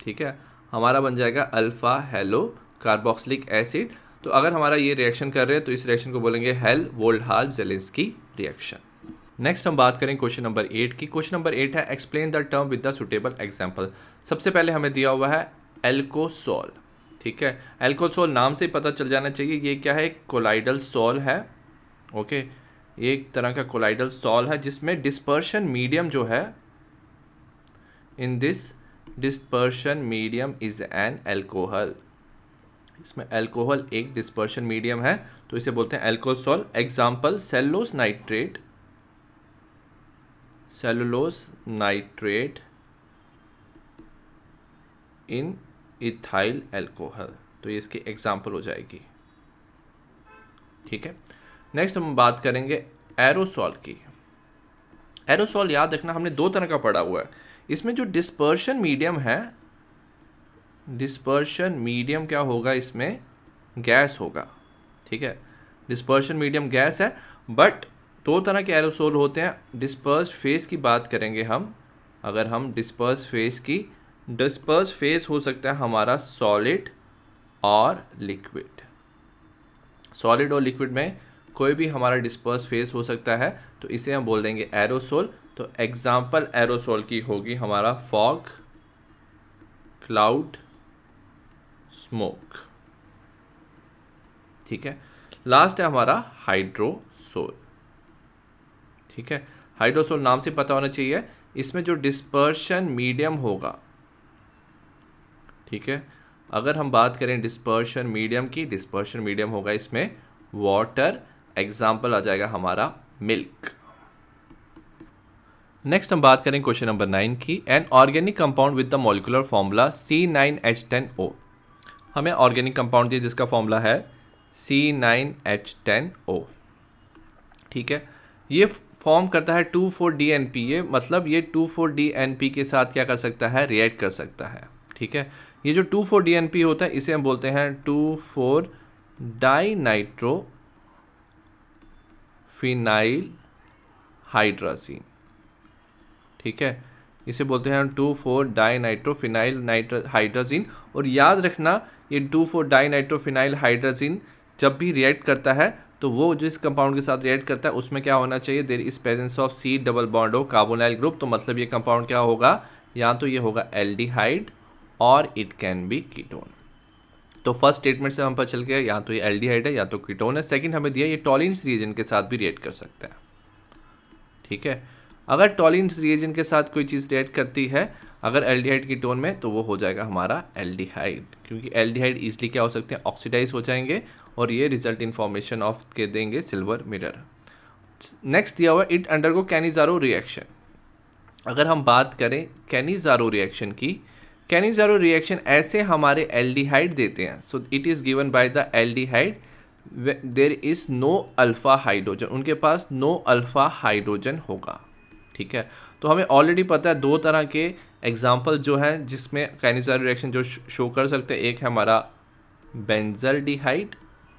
ठीक है, हमारा बन जाएगा अल्फा हेलो कार्बोक्सिलिक एसिड। तो अगर हमारा ये रिएक्शन कर रहे हैं तो इस रिएक्शन को बोलेंगे हेल-वोल्डहार्ड-जेलिंस्की रिएक्शन। नेक्स्ट हम बात करें क्वेश्चन नंबर 8 की। क्वेश्चन नंबर 8 है explain the term with the suitable example. सबसे पहले हमें दिया हुआ है एल्कोसोल। ठीक है, एल्कोसोल नाम से ही पता चल जाना चाहिए ये क्या है, एक कोलाइडल सॉल है। ओके, ये एक तरह का कोलाइडल सॉल है जिसमें डिस्पर्शन मीडियम जो है, in this dispersion medium is an alcohol. इसमें एल्कोहल एक डिस्पर्शन मीडियम है, तो इसे बोलते हैं एल्कोसोल। Example cellulose nitrate, cellulose nitrate इन इथाइल एल्कोहल। तो ये इसकी एग्जाम्पल हो जाएगी। ठीक है, नेक्स्ट हम बात करेंगे एरोसोल की। एरोसोल याद रखना हमने दो तरह का पढ़ा हुआ है। इसमें जो डिस्पर्शन मीडियम है, डिस्पर्शन मीडियम क्या होगा, इसमें गैस होगा। ठीक है, डिस्पर्शन मीडियम गैस है, बट दो तरह के एरोसोल होते हैं। डिस्पर्स फेस की बात करेंगे हम, अगर हम डिस्पर्स फेस हो सकता है हमारा सॉलिड और लिक्विड। सॉलिड और लिक्विड में कोई भी हमारा डिस्पर्स फेस हो सकता है, तो इसे हम बोल देंगे एरोसोल। तो एग्जाम्पल एरोसोल की होगी हमारा फॉग, क्लाउड, स्मोक। ठीक है, लास्ट है हमारा हाइड्रोसोल। ठीक है, हाइड्रोसोल नाम से पता होना चाहिए, इसमें जो डिस्पर्शन मीडियम होगा। ठीक है, अगर हम बात करें डिस्पर्शन मीडियम की, डिस्पर्शन मीडियम होगा इसमें वाटर। एग्जाम्पल आ जाएगा हमारा मिल्क। नेक्स्ट हम बात करें क्वेश्चन नंबर 9 की। An organic compound with the molecular formula C9H10O। हमें ऑर्गेनिक कंपाउंड दिया जिसका फॉर्मूला है C9H10O। ठीक है, ये फॉर्म करता है 2,4-DNP। ये मतलब ये 2,4-DNP के साथ क्या कर सकता है, रिएक्ट कर सकता है। ठीक है, ये जो 2,4-DNP होता है इसे हम बोलते हैं 2,4-डाइनाइट्रोफिनाइल हाइड्राजीन। ठीक है, इसे बोलते हैं 2,4-डाइनाइट्रोफिनाइल हाइड्राजीन। और याद रखना, ये 2,4-डाइनाइट्रोफिनाइल हाइड्राजीन जब भी रिएक्ट करता है, तो वो जिस कंपाउंड के साथ रिएक्ट करता है उसमें क्या होना चाहिए, there is presence of C double bond O carbonyl group. तो मतलब ये कंपाउंड क्या होगा, या तो ये होगा एल्डिहाइड और इट कैन बी कीटोन। तो फर्स्ट स्टेटमेंट से हम पता चल गया, या तो ये एल्डिहाइड है या तो कीटोन है। सेकंड हमें दिया ये टॉलिन्स रिएजेंट के साथ भी रिएक्ट कर सकता है। ठीक है, अगर टॉलिन्स रिएजेंट के साथ कोई चीज़ रिएक्ट करती है अगर एल्डिहाइड कीटोन में, तो वो हो जाएगा हमारा एल्डिहाइड, क्योंकि एल्डिहाइड ईजिली क्या हो सकते हैं, ऑक्सीडाइज हो जाएंगे, और ये रिजल्ट इन फॉर्मेशन ऑफ के देंगे सिल्वर मिरर। नेक्स्ट दिया हुआ इट अंडरगो कैनिज़ारो रिएक्शन। अगर हम बात करें कैनिज़ारो रिएक्शन की, कैनिज़ारो रिएक्शन ऐसे हमारे एल्डिहाइड देते हैं। So it is given by the aldehyde there is no alpha hydrogen, उनके पास नो अल्फा हाइड्रोजन होगा। ठीक है, तो तो हमें ऑलरेडी पता है दो तरह के एग्जाम्पल जो हैं जिसमें काइनेसारो रिएक्शन जो शो कर सकते हैं, एक है हमारा बेंजल्डिहाइड,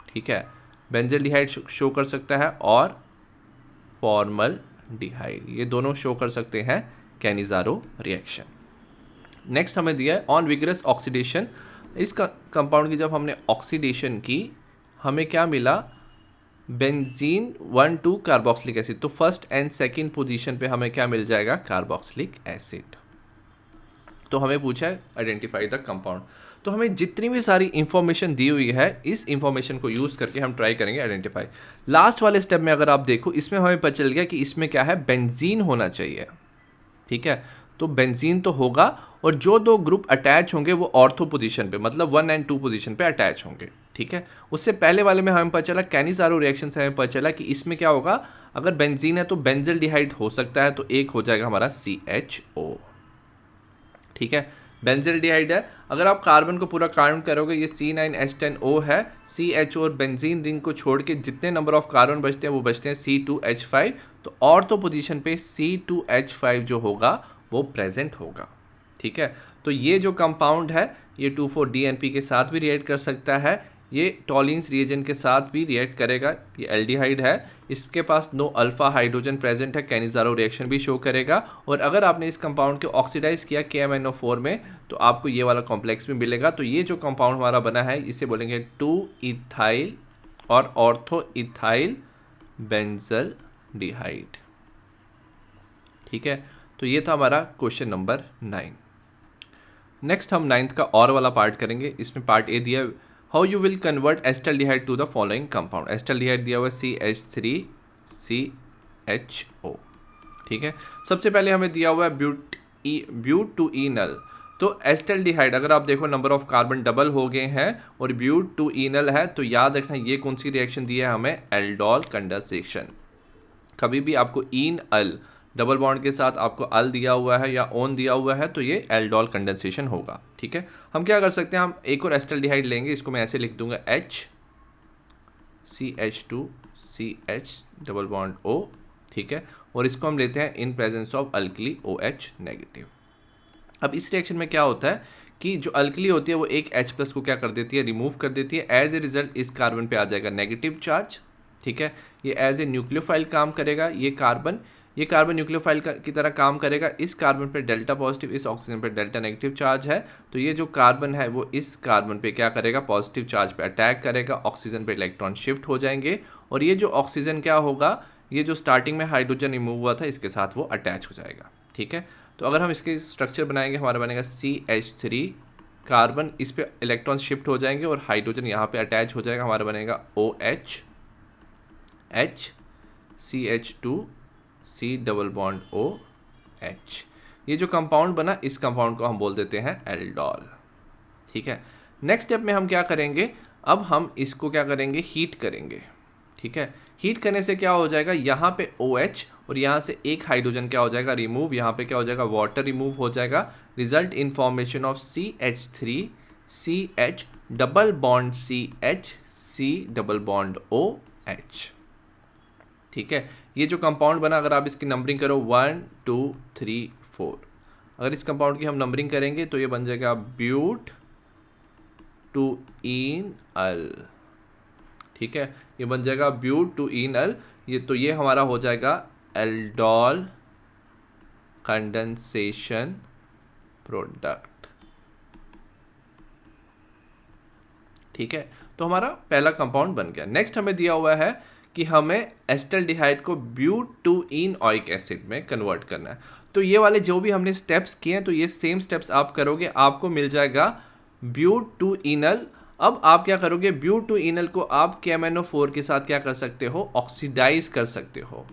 ठीक है, बेंजल्डिहाइड शो कर सकता है, और फॉर्मलडिहाइड, ये दोनों शो कर सकते हैं काइनेसारो रिएक्शन। नेक्स्ट हमें दिया है ऑन विगरस ऑक्सीडेशन। इस कंपाउंड की जब हमने ऑक्सीडेशन की हमें क्या मिला, बेंजीन 1,2 कार्बोक्सिलिक एसिड। तो फर्स्ट एंड सेकंड पोजीशन पे हमें क्या मिल जाएगा, कार्बोक्सिलिक एसिड। तो हमें पूछा है आइडेंटिफाई द कंपाउंड। तो हमें जितनी भी सारी इंफॉर्मेशन दी हुई है इस इंफॉर्मेशन को यूज़ करके हम ट्राई करेंगे आइडेंटिफाई। लास्ट वाले स्टेप में अगर आप देखो इसमें हमें पता चल गया कि इसमें क्या है, बेंजीन होना चाहिए, ठीक है। तो बेंजीन तो होगा, और जो दो ग्रुप अटैच होंगे वो ऑर्थो पोजीशन पे, मतलब 1 और 2 पोजीशन पे अटैच होंगे, ठीक है। उससे पहले वाले में हमें पता चला काइनेसारो रिएक्शन से हमें पता चला कि इसमें क्या होगा, अगर बेंजीन है तो बेंजल्डिहाइड हो सकता है, तो एक हो जाएगा हमारा CHO, ठीक है। बेंजल्डिहाइड है, अगर आप कार्बन को पूरा काउंट करोगे ये C9H10O है, CHO और बेंजीन रिंग को छोड़ के जितने नंबर ऑफ कार्बन बचते हैं वो बचते हैं C2H5। तो ऑर्थो पोजीशन पे C2H5 जो होगा वो प्रेजेंट होगा, ठीक है। तो ये जो कंपाउंड है ये 2,4-DNP के साथ भी रिएक्ट कर सकता है, ये टॉलिन्स रिएजेंट के साथ भी रिएक्ट करेगा, ये एल्डिहाइड है, इसके पास नो अल्फा हाइड्रोजन प्रेजेंट है, काइनेसारो रिएक्शन भी शो करेगा। और अगर आपने इस कंपाउंड को ऑक्सीडाइज किया KMnO4 में तो आपको ये वाला कॉम्प्लेक्स भी मिलेगा। तो ये जो कंपाउंड हमारा बना है इसे बोलेंगे 2-इथाइल और ऑर्थो इथाइल बेंजल्डिहाइड, ठीक है। तो ये था हमारा क्वेश्चन नंबर 9। नेक्स्ट हम 9th का और वाला पार्ट करेंगे। इसमें पार्ट ए दिया है, how you will convert acetaldehyde to the following compound. Acetaldehyde दिया हुआ है CH3CHO, ठीक है। सबसे पहले हमें दिया हुआ है ब्यूट-टू-इनल। तो एस्टल्डिहाइड अगर आप देखो नंबर ऑफ कार्बन डबल हो गए हैं और ब्यूट-टू-इनल है, तो याद रखना ये कौन सी रिएक्शन दी है हमें, एल्डोल कंडेंसेशन। कभी भी आपको इन अल डबल बॉन्ड के साथ आपको अल दिया हुआ है या ओन दिया हुआ है तो ये एल्डोल कंडेंसेशन होगा, ठीक है। हम क्या कर सकते हैं, हम एक और एस्टल्डिहाइड लेंगे, इसको मैं ऐसे लिख दूंगा HCH2CH डबल बॉन्ड O, ठीक है। और इसको हम लेते हैं इन presence of alkali OH negative. अब इस रिएक्शन में क्या होता है कि जो अल्कली होती है वो एक H+ को क्या कर देती है, रिमूव कर देती है। एज ए रिजल्ट इस कार्बन पे आ जाएगा नेगेटिव चार्ज, ठीक है। ये एज ए न्यूक्लियोफाइल काम करेगा, ये कार्बन न्यूक्लियोफाइल की तरह काम करेगा। इस कार्बन पे डेल्टा पॉजिटिव, इस ऑक्सीजन पे डेल्टा नेगेटिव चार्ज है, तो ये जो कार्बन है वो इस कार्बन पे क्या करेगा, पॉजिटिव चार्ज पे अटैक करेगा, ऑक्सीजन पे इलेक्ट्रॉन शिफ्ट हो जाएंगे, और ये जो ऑक्सीजन क्या होगा, ये जो स्टार्टिंग में हाइड्रोजन रिमूव हुआ था इसके साथ वो अटैच हो जाएगा, ठीक है। तो अगर हम इसके स्ट्रक्चर बनाएंगे हमारा बनेगा CH3, कार्बन इस पे इलेक्ट्रॉन शिफ्ट हो जाएंगे और हाइड्रोजन यहाँ पे अटैच हो जाएगा, हमारा बनेगा OH, CH2 C double bond OH। ये जो कंपाउंड बना इस कंपाउंड को हम बोल देते हैं एल्डोल, ठीक है। नेक्स्ट स्टेप में हम क्या करेंगे, अब हम इसको क्या करेंगे, हीट करेंगे, ठीक है। हीट करने से क्या हो जाएगा, यहाँ पे OH और यहाँ से एक हाइड्रोजन क्या हो जाएगा, रिमूव, यहाँ पे क्या हो जाएगा, वाटर रिमूव हो जाएगा। Result in formation of CH3CH double bond CH C double bond OH, ठीक है। ये जो कंपाउंड बना अगर आप इसकी नंबरिंग करो 1 2 3 4, अगर इस कंपाउंड की हम नंबरिंग करेंगे तो ये बन जाएगा ब्यूट-टू-इनल, ठीक है। ये बन जाएगा ब्यूट-टू-इनल, ये तो ये हमारा हो जाएगा एल्डोल कंडेंसेशन प्रोडक्ट, ठीक है। तो हमारा पहला कंपाउंड बन गया। नेक्स्ट हमें दिया हुआ है कि हमें एस्टल्डिहाइड को ब्यूट-टू-इनोइक एसिड में कन्वर्ट करना है। तो ये वाले जो भी हमने स्टेप्स किए हैं तो ये सेम स्टेप्स आप करोगे, आपको मिल जाएगा ब्यूट-टू-इनल। अब आप क्या करोगे, ब्यूट-टू-इनल को आप KMnO4 के साथ क्या कर सकते हो, ऑक्सीडाइज कर सकते हो,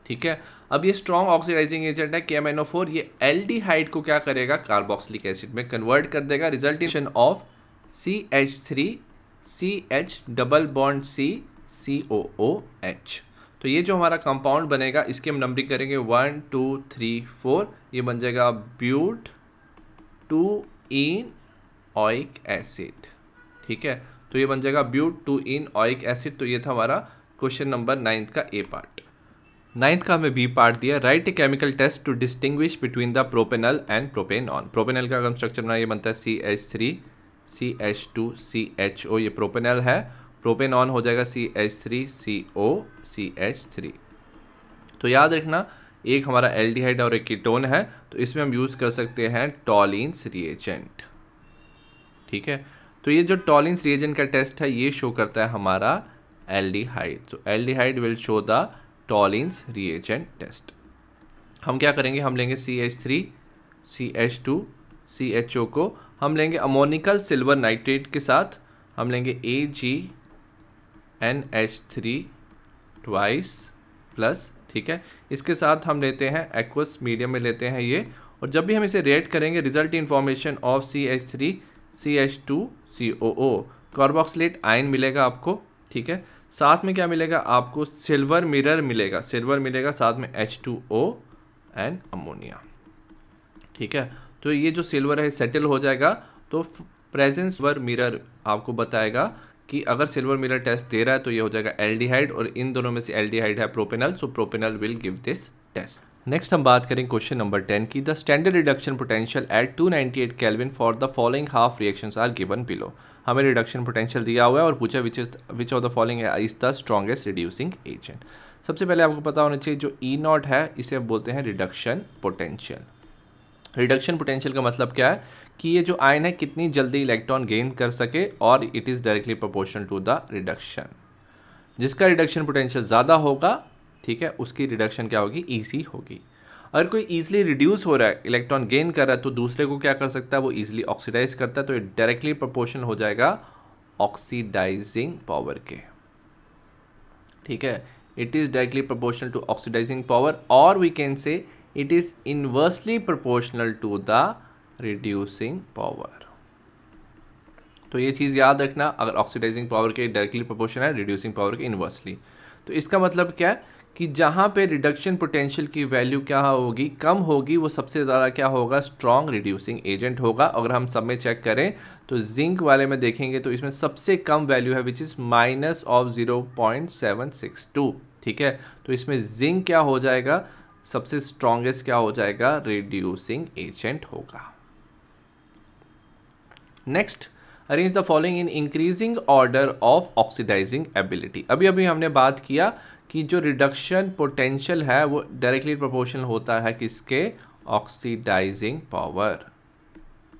ठीक है। अब ये स्ट्रॉन्ग ऑक्सीडाइजिंग एजेंट है KMnO4, ये एल्डिहाइड को क्या करेगा, कार्बोक्सिलिक एसिड में कन्वर्ट कर देगा। Resultation of CH3CH double bond COOH। तो ये जो हमारा कंपाउंड बनेगा इसकी हम नंबरिंग करेंगे 1 2 3 4, ये बन जाएगा ब्यूट-टू-इनोइक एसिड, ठीक है। तो ये बन जाएगा ब्यूट-टू-इनोइक एसिड। तो ये था हमारा क्वेश्चन नंबर 9 का ए पार्ट। नाइन्थ का हमें बी पार्ट दिया, write a chemical test to distinguish between the propanal and propanone. Propanal का अगर स्ट्रक्चर बना ये बनता है CH3CH2CHO, ये प्रोपेनल है। प्रोपेनॉन हो जाएगा CH3CO CH3। तो याद रखना एक हमारा एल्डिहाइड और एक कीटोन है, तो इसमें हम यूज़ कर सकते हैं टॉलिन्स रिएजेंट। ठीक है, तो ये जो टॉलिन्स रिएजेंट का टेस्ट है ये शो करता है हमारा एल्डिहाइड। तो aldehyde will show the Tollens reagent test. हम क्या करेंगे, हम लेंगे CH3CH2CHO को हम लेंगे अमोनिकल सिल्वर नाइट्रेट के साथ, हम लेंगे AgNH3 ट्वाइस प्लस। ठीक है, इसके साथ हम लेते हैं एक्वस मीडियम में लेते हैं ये, और जब भी हम इसे रिएक्ट करेंगे result in formation of CH3CH2COO, carboxylate ion मिलेगा आपको। ठीक है, साथ में क्या मिलेगा आपको, सिल्वर मिरर मिलेगा, सिल्वर मिलेगा साथ में H2O एंड अमोनिया। ठीक है, तो ये जो सिल्वर है सेटल हो जाएगा, तो प्रेजेंस सिल्वर मिरर आपको बताएगा कि अगर सिल्वर मिरर टेस्ट दे रहा है तो ये हो जाएगा एल्डिहाइड, और इन दोनों में से एल्डिहाइड है propanal, so propanal will give this test. Next हम बात करें क्वेश्चन नंबर 10 की, the standard reduction potential at 298 kelvin for the following half reactions are given below. हमें रिडक्शन पोटेंशियल दिया हुआ है और पूछा which of the following is the strongest reducing agent. सबसे पहले आपको पता होना चाहिए जो ई नॉट है इसे बोलते हैं रिडक्शन पोटेंशियल। रिडक्शन पोटेंशियल का मतलब क्या है कि ये जो आयन है कितनी जल्दी इलेक्ट्रॉन गेन कर सके, और it is directly proportional to the reduction. जिसका रिडक्शन पोटेंशियल ज़्यादा होगा, ठीक है, उसकी रिडक्शन क्या होगी, ईजी होगी। अगर कोई ईजिली रिड्यूस हो रहा है, इलेक्ट्रॉन गेन कर रहा है, तो दूसरे को क्या कर सकता है, वो ईजिली ऑक्सीडाइज करता है, तो ये डायरेक्टली प्रोपोर्शनल हो जाएगा ऑक्सीडाइजिंग पावर के। ठीक है, it is directly proportional to oxidising power, और we can say it is inversely proportional to the reducing power। तो ये चीज़ याद रखना, अगर ऑक्सीडाइजिंग पावर के डायरेक्टली प्रोपोर्शनल है, रिड्यूसिंग पावर के इन्वर्सली। तो इसका मतलब क्या है कि जहाँ पे रिडक्शन पोटेंशियल की वैल्यू क्या होगी, कम होगी, वो सबसे ज़्यादा क्या होगा, स्ट्रॉन्ग रिड्यूसिंग एजेंट होगा। अगर हम सब में चेक करें तो जिंक वाले में देखेंगे तो इसमें सबसे कम वैल्यू है विच इज़ -0.762। ठीक है, तो इसमें जिंक क्या हो जाएगा, सबसे स्ट्रॉन्गेस्ट क्या हो जाएगा, रिड्यूसिंग एजेंट होगा। Next, arrange the following in increasing order of oxidising ability. अभी अभी हमने बात किया कि जो रिडक्शन पोटेंशियल है वो डायरेक्टली प्रोपोर्शनल होता है किसके, ऑक्सीडाइजिंग पावर।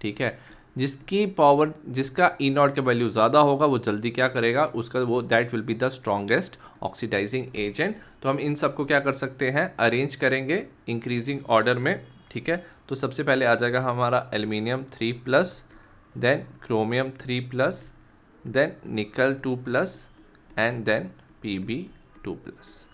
ठीक है, जिसकी पावर, जिसका ई नॉट का वैल्यू ज़्यादा होगा वो जल्दी क्या करेगा, उसका वो that will be the strongest oxidising agent. तो हम इन सबको क्या कर सकते हैं, अरेंज करेंगे इंक्रीजिंग ऑर्डर में। ठीक है, तो सबसे पहले आ जाएगा हमारा एल्यूमिनियम 3+, देन क्रोमियम 3+, देन निकल 2+, एंड देन Pb2+।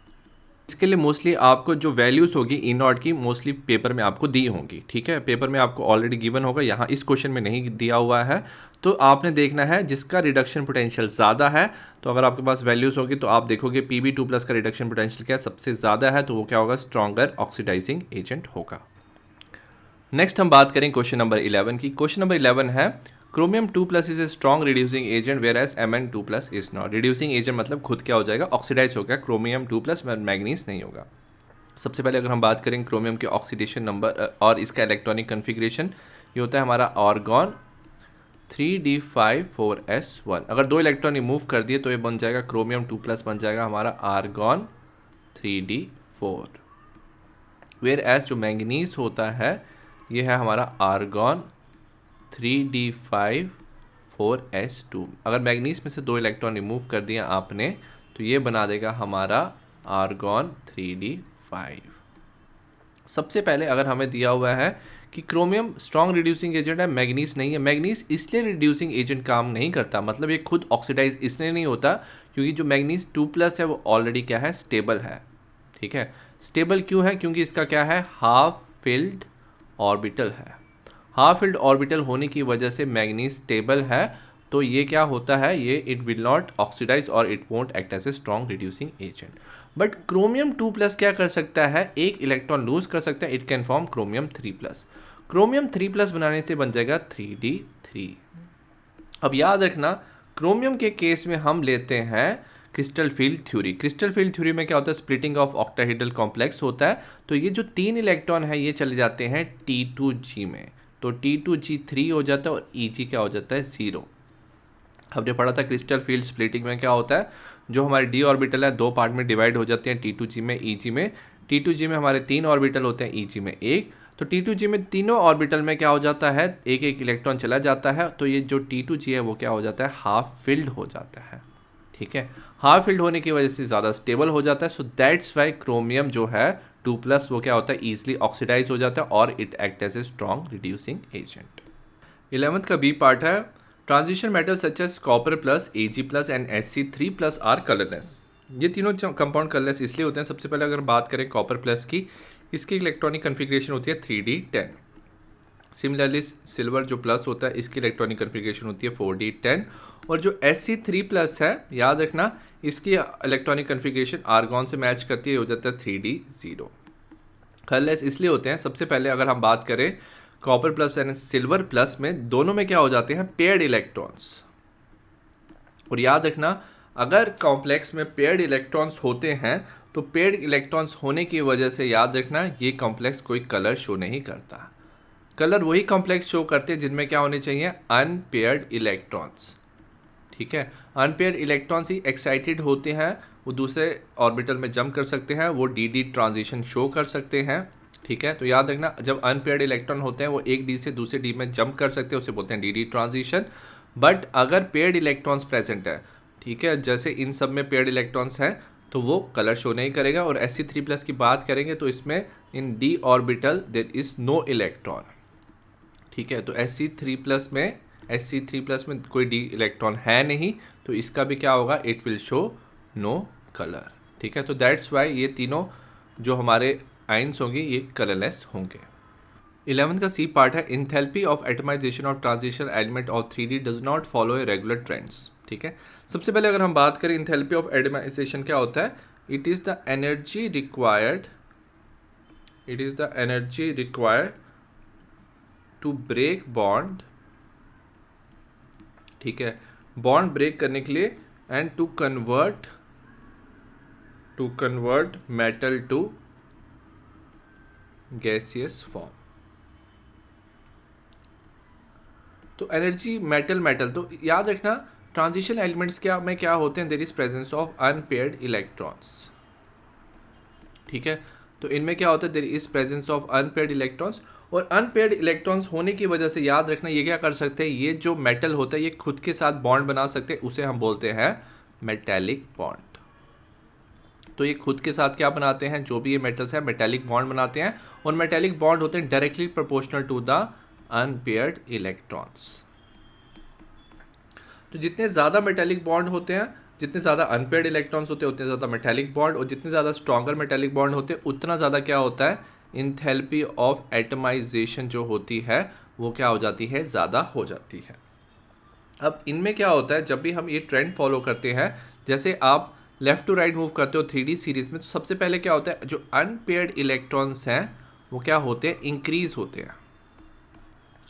इसके लिए मोस्टली आपको जो वैल्यूज़ होगी ई नॉट की मोस्टली पेपर में आपको दी होंगी। ठीक है, पेपर में आपको ऑलरेडी गिवन होगा, यहाँ इस क्वेश्चन में नहीं दिया हुआ है। तो आपने देखना है जिसका रिडक्शन पोटेंशियल ज़्यादा है, तो अगर आपके पास वैल्यूज़ होगी तो आप देखोगे Pb2+ का रिडक्शन पोटेंशियल क्या है, सबसे ज़्यादा है, तो वो क्या होगा, स्ट्रॉन्गर ऑक्सीडाइजिंग एजेंट होगा। नेक्स्ट हम बात करें क्वेश्चन नंबर 11 की। क्वेश्चन नंबर 11 है, chromium 2+ is a strong reducing agent whereas Mn2+ is not. Reducing agent मतलब खुद क्या हो जाएगा, ऑक्सीडाइज हो गया, क्रोमियम 2+ मैग्नीज नहीं होगा। सबसे पहले अगर हम बात करें क्रोमियम के ऑक्सीडेशन नंबर और इसका इलेक्ट्रॉनिक कन्फिग्रेशन, ये होता है हमारा आर्गॉन 3d5 4s1। अगर 2 इलेक्ट्रॉन रिमूव कर दिए तो ये बन जाएगा क्रोमियम 2+ बन जाएगा हमारा आर्गॉन 3d4। वेयर एज जो मैंगनीज होता है ये है हमारा आर्गॉन 3d5 4s2। अगर मैग्नीज में से 2 इलेक्ट्रॉन रिमूव कर दिया आपने तो ये बना देगा हमारा आर्गॉन 3d5। सबसे पहले अगर हमें दिया हुआ है कि क्रोमियम स्ट्रॉन्ग रिड्यूसिंग एजेंट है, मैग्नीज नहीं है। मैग्नीज इसलिए रिड्यूसिंग एजेंट काम नहीं करता, मतलब ये खुद ऑक्सीडाइज इसलिए नहीं होता क्योंकि जो मैग्नीज 2+ है वो ऑलरेडी क्या है, स्टेबल है। ठीक है, स्टेबल क्यों है, क्योंकि इसका क्या है, हाफ फिल्ड ऑर्बिटल है। हाफ फिल्ड ऑर्बिटल होने की वजह से मैग्नीज स्टेबल है, तो ये क्या होता है, ये इट विल नॉट ऑक्सीडाइज और it won't act as a strong reducing agent. But chromium 2+ क्या कर सकता है, एक इलेक्ट्रॉन लूज कर सकता है, it can form chromium 3+। Chromium 3+ बनाने से बन जाएगा 3d3। अब याद रखना क्रोमियम के केस में हम लेते हैं crystal field theory. Crystal field theory में क्या होता है, स्प्लिटिंग ऑफ ऑक्टाहेड्रल कॉम्प्लेक्स होता है। तो ये जो 3 इलेक्ट्रॉन है ये चले जाते हैं T2G में, तो T2G3 हो जाता है और Eg क्या हो जाता है 0। हमने पढ़ा था क्रिस्टल फील्ड स्प्लिटिंग में क्या होता है, जो हमारे d ऑर्बिटल है 2 पार्ट में डिवाइड हो जाते हैं, T2G में Eg में। T2G में हमारे 3 ऑर्बिटल होते हैं, Eg में 1। तो T2G में तीनों ऑर्बिटल में क्या हो जाता है, एक एक इलेक्ट्रॉन चला जाता है। तो ये जो T2G है वो क्या हो जाता है, हाफ फिल्ड हो जाता है। ठीक है, हाफ फिल्ड होने की वजह से ज़्यादा स्टेबल हो जाता है। सो दैट्स वाई क्रोमियम जो है 2+ वो क्या होता है, ईजिली ऑक्सीडाइज हो जाता है और it act as a strong reducing agent. 11th का बी पार्ट है, transition metals such as copper plus, Ag+ and Sc3+ are colourless. ये तीनों कंपाउंड कलरलेस इसलिए होते हैं, सबसे पहले अगर बात करें कॉपर प्लस की, इसकी इलेक्ट्रॉनिक कन्फिग्रेशन होती है 3d10। सिमिलरली सिल्वर जो प्लस होता है इसकी इलेक्ट्रॉनिक कन्फिग्रेशन होती है 4d10। और जो Sc3+ है, याद रखना इसकी इलेक्ट्रॉनिक कन्फिग्रेशन आर्गॉन से मैच करती है, हो जाता है 3d0। कलरलेस इसलिए होते हैं, सबसे पहले अगर हम बात करें copper plus and silver plus में, दोनों में क्या हो जाते हैं, पेयर्ड इलेक्ट्रॉन्स। और याद रखना अगर कॉम्प्लेक्स में पेयर्ड इलेक्ट्रॉन्स होते हैं तो पेयर्ड इलेक्ट्रॉन्स होने की वजह से याद रखना ये कॉम्प्लेक्स कोई कलर शो नहीं करता। कलर वही कॉम्प्लेक्स शो करते हैं जिनमें क्या होने चाहिए, अनपेयर्ड इलेक्ट्रॉन्स। ठीक है, अनपेयर्ड इलेक्ट्रॉन्स ही एक्साइटेड होते हैं, वो दूसरे ऑर्बिटल में जंप कर सकते हैं, वो डी ट्रांजिशन शो कर सकते हैं। ठीक है, तो याद रखना जब अनपेयर्ड इलेक्ट्रॉन होते हैं वो एक डी से दूसरे डी में जंप कर सकते हैं, उसे बोलते हैं डी ट्रांजिशन। बट अगर पेयर्ड इलेक्ट्रॉन्स प्रेजेंट है, ठीक है, जैसे इन सब में पेयर्ड इलेक्ट्रॉन्स हैं, तो वो कलर शो नहीं करेगा। और Sc3+ की बात करेंगे तो इसमें in D orbital there is no electron. ठीक है, तो Sc3+ में कोई डी इलेक्ट्रॉन है नहीं, तो इसका भी क्या होगा, it will show no colour. ठीक है, तो दैट्स वाई ये तीनों जो हमारे आइंस होंगे ये कलरलेस होंगे। 11th का सी पार्ट है, enthalpy of atomisation of transition element of 3D does not follow a regular trends. ठीक है, सबसे पहले अगर हम बात करें इंथैल्पी ऑफ एटमाइजेशन क्या होता है, it is the energy required to break bond. ठीक है, बॉन्ड ब्रेक करने के लिए and to convert metal to gaseous form. तो एनर्जी मेटल, तो याद रखना ट्रांजिशन एलिमेंट्स क्या होते हैं, there is presence of unpaired electrons. ठीक है, तो इनमें क्या होता है, there is presence of unpaired electrons. और अनपेयर्ड इलेक्ट्रॉन्स होने की वजह से याद रखना ये क्या कर सकते हैं, ये जो मेटल होता है ये खुद के साथ बॉन्ड बना सकते हैं, उसे हम बोलते हैं मेटेलिक बॉन्ड। तो ये खुद के साथ क्या बनाते हैं, जो भी ये मेटल्स हैं मेटेलिक बॉन्ड बनाते हैं, और मेटेलिक बॉन्ड होते हैं directly proportional to the unpaired electrons. तो जितने ज़्यादा मेटेलिक बॉन्ड होते हैं, जितने ज़्यादा अनपेयर्ड इलेक्ट्रॉन्स होते हैं, उतने ज़्यादा मेटेलिक बॉन्ड, और जितने ज़्यादा स्ट्रॉन्गर मेटेलिक बॉन्ड होते हैं उतना ज़्यादा क्या होता है, इंथैल्पी ऑफ एटमाइजेशन जो होती है वो क्या हो जाती है, ज़्यादा हो जाती है। अब इनमें क्या होता है, जब भी हम ये ट्रेंड फॉलो करते हैं, जैसे आप लेफ्ट टू राइट मूव करते हो 3D सीरीज में, तो सबसे पहले क्या होता है, जो अनपेयर्ड इलेक्ट्रॉन्स हैं वो क्या होते हैं, इंक्रीज होते हैं।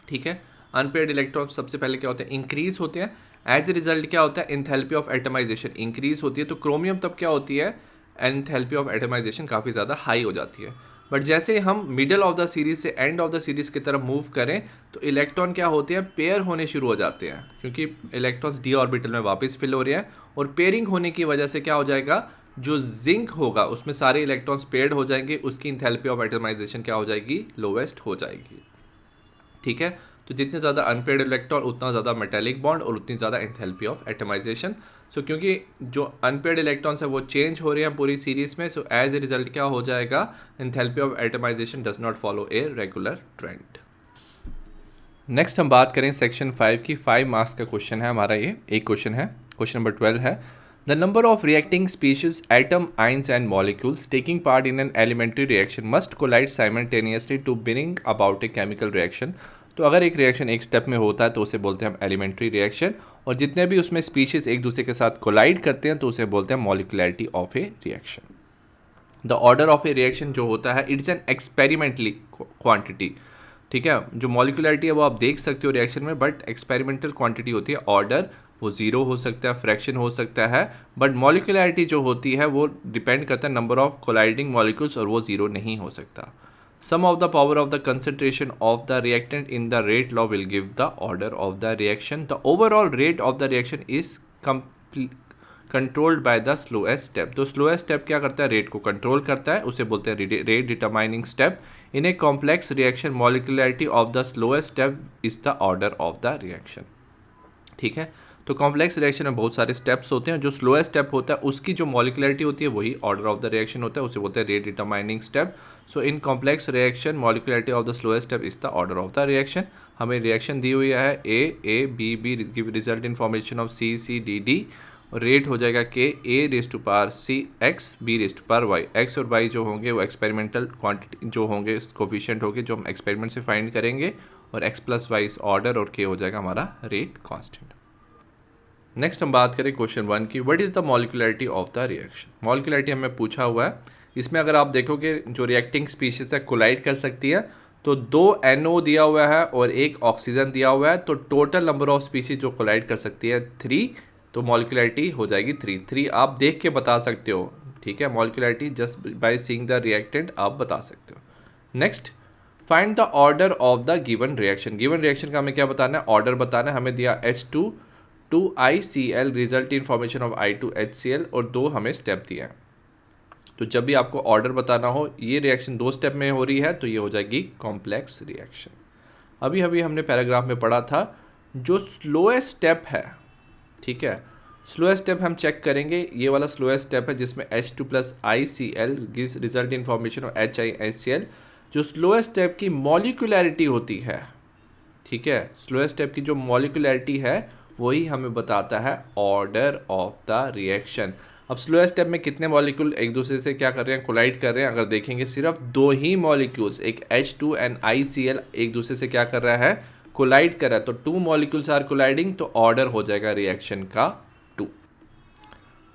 ठीक है, अनपेयर्ड इलेक्ट्रॉन्स सबसे पहले क्या होते हैं, इंक्रीज होते हैं। एज ए रिजल्ट क्या होता है, एंथैल्पी ऑफ एटमाइजेशन इंक्रीज होती है। तो क्रोमियम तब क्या होती है, एंथैल्पी ऑफ एटमाइजेशन काफ़ी ज़्यादा हाई हो जाती है। बट जैसे हम मिडल ऑफ द सीरीज से एंड ऑफ द सीरीज की तरफ मूव करें तो इलेक्ट्रॉन क्या होते हैं, पेयर होने शुरू हो जाते हैं, क्योंकि इलेक्ट्रॉन्स डी ऑर्बिटल में वापस फिल हो रहे हैं। और पेयरिंग होने की वजह से क्या हो जाएगा, जो जिंक होगा उसमें सारे इलेक्ट्रॉन्स पेयर्ड हो जाएंगे, उसकी इंथैल्पी ऑफ एटमाइजेशन क्या हो जाएगी, लोवेस्ट हो जाएगी। ठीक है, तो जितने ज़्यादा अनपेयर्ड इलेक्ट्रॉन उतना ज़्यादा मेटेलिक बॉन्ड और उतनी ज़्यादा एंथैल्पी ऑफ एटमाइजेशन। सो क्योंकि जो अनपेयर्ड इलेक्ट्रॉन्स है वो चेंज हो रहे हैं पूरी सीरीज में, सो एज ए रिजल्ट क्या हो जाएगा, enthalpy of atomisation does not follow a regular trend. Next हम बात करें सेक्शन 5 की। 5 मार्क्स का क्वेश्चन है हमारा, ये एक क्वेश्चन है, क्वेश्चन नंबर 12 है, the number of reacting species atom ions and molecules taking part in an elementary reaction must collide simultaneously to bring about a chemical reaction. तो अगर एक रिएक्शन एक स्टेप में होता है तो उसे बोलते हैं हम एलिमेंट्री रिएक्शन, और जितने भी उसमें स्पीशीज एक दूसरे के साथ कोलाइड करते हैं तो उसे बोलते हैं molecularity of a reaction. The order of a reaction जो होता है, इट्स एन एक्सपेरिमेंटली क्वांटिटी। ठीक है, जो मॉलिकुलरिटी है वो आप देख सकते हो रिएक्शन में, बट एक्सपेरिमेंटल क्वांटिटी होती है ऑर्डर, वो जीरो हो सकता है, फ्रैक्शन हो सकता है, बट मॉलिकुलरिटी जो होती है वो डिपेंड करता है नंबर ऑफ कोलाइडिंग मॉलिक्यूल्स, और वो जीरो नहीं हो सकता. Sum of the power of the concentration of the reactant in the rate law will give the order of the reaction. The overall rate of the reaction is controlled by the slowest step. तो slowest step क्या करता है, rate को control करता है, उसे बोलते हैं rate determining step. In a complex reaction molecularity of the slowest step is the order of the reaction. ठीक है, तो कॉम्प्लेक्स रिएक्शन में बहुत सारे स्टेप्स होते हैं, जो स्लोएस्ट स्टेप होता है उसकी जो मॉलिकुलरिटी होती है वही ऑर्डर ऑफ द रिएक्शन होता है, उसे बोलते हैं rate determining step. So in complex reaction molecularity of the slowest step is the order of the reaction. हमें रिएक्शन दी हुई है A B B, give result in formation of C C D D, और rate हो जाएगा k A raise to power C X B raise to power Y. X और Y जो होंगे वो एक्सपेरिमेंटल क्वांटिटी जो होंगे, कोफिशिएंट होंगे जो हम एक्सपेरिमेंट से फाइंड करेंगे, और एक्स प्लस वाई इस ऑर्डर, और के हो जाएगा हमारा रेट कांस्टेंट. नेक्स्ट हम बात करें क्वेश्चन 1 की, what is the molecularity of the reaction. Molecularity हमें पूछा हुआ है, इसमें अगर आप देखोगे जो रिएक्टिंग स्पीशीज है कोलाइड कर सकती है, तो 2 NO दिया हुआ है और 1 ऑक्सीजन दिया हुआ है, तो टोटल नंबर ऑफ स्पीशीज जो कोलाइड कर सकती है 3, तो मॉलिकुलरिटी हो जाएगी 3 आप देख के बता सकते हो. ठीक है, molecularity just by seeing the reactant आप बता सकते हो. Next, find the order of the given reaction. Given reaction का हमें क्या बताना है, ऑर्डर बताना है. हमें दिया H2 result in formation of I2HCl, और 2 हमें स्टेप दिया है. तो जब भी आपको ऑर्डर बताना हो, ये रिएक्शन 2 स्टेप में हो रही है, तो ये हो जाएगी कॉम्प्लेक्स रिएक्शन. अभी हमने पैराग्राफ में पढ़ा था जो स्लोएस्ट स्टेप है. ठीक है, स्लोएस्ट स्टेप हम चेक करेंगे, ये वाला स्लोएस्ट स्टेप है जिसमें H2+ICl gives result in formation of HiHCl. जो स्लोएस्ट स्टेप की मॉलिकुलरिटी होती है, ठीक है, स्लोएस्ट स्टेप की जो मॉलिकुलरिटी है वही हमें बताता है ऑर्डर ऑफ द रिएक्शन. अब स्लोएस्ट स्टेप में कितने मॉलिक्यूल एक दूसरे से क्या कर रहे हैं, कोलाइड कर रहे हैं. अगर देखेंगे सिर्फ 2 ही मॉलिक्यूल्स, एक H2 एंड ICl एक दूसरे से क्या कर रहा है, कोलाइड कर रहा है. तो 2 मॉलिक्यूल्स आर कोलाइडिंग, तो ऑर्डर हो जाएगा रिएक्शन का 2.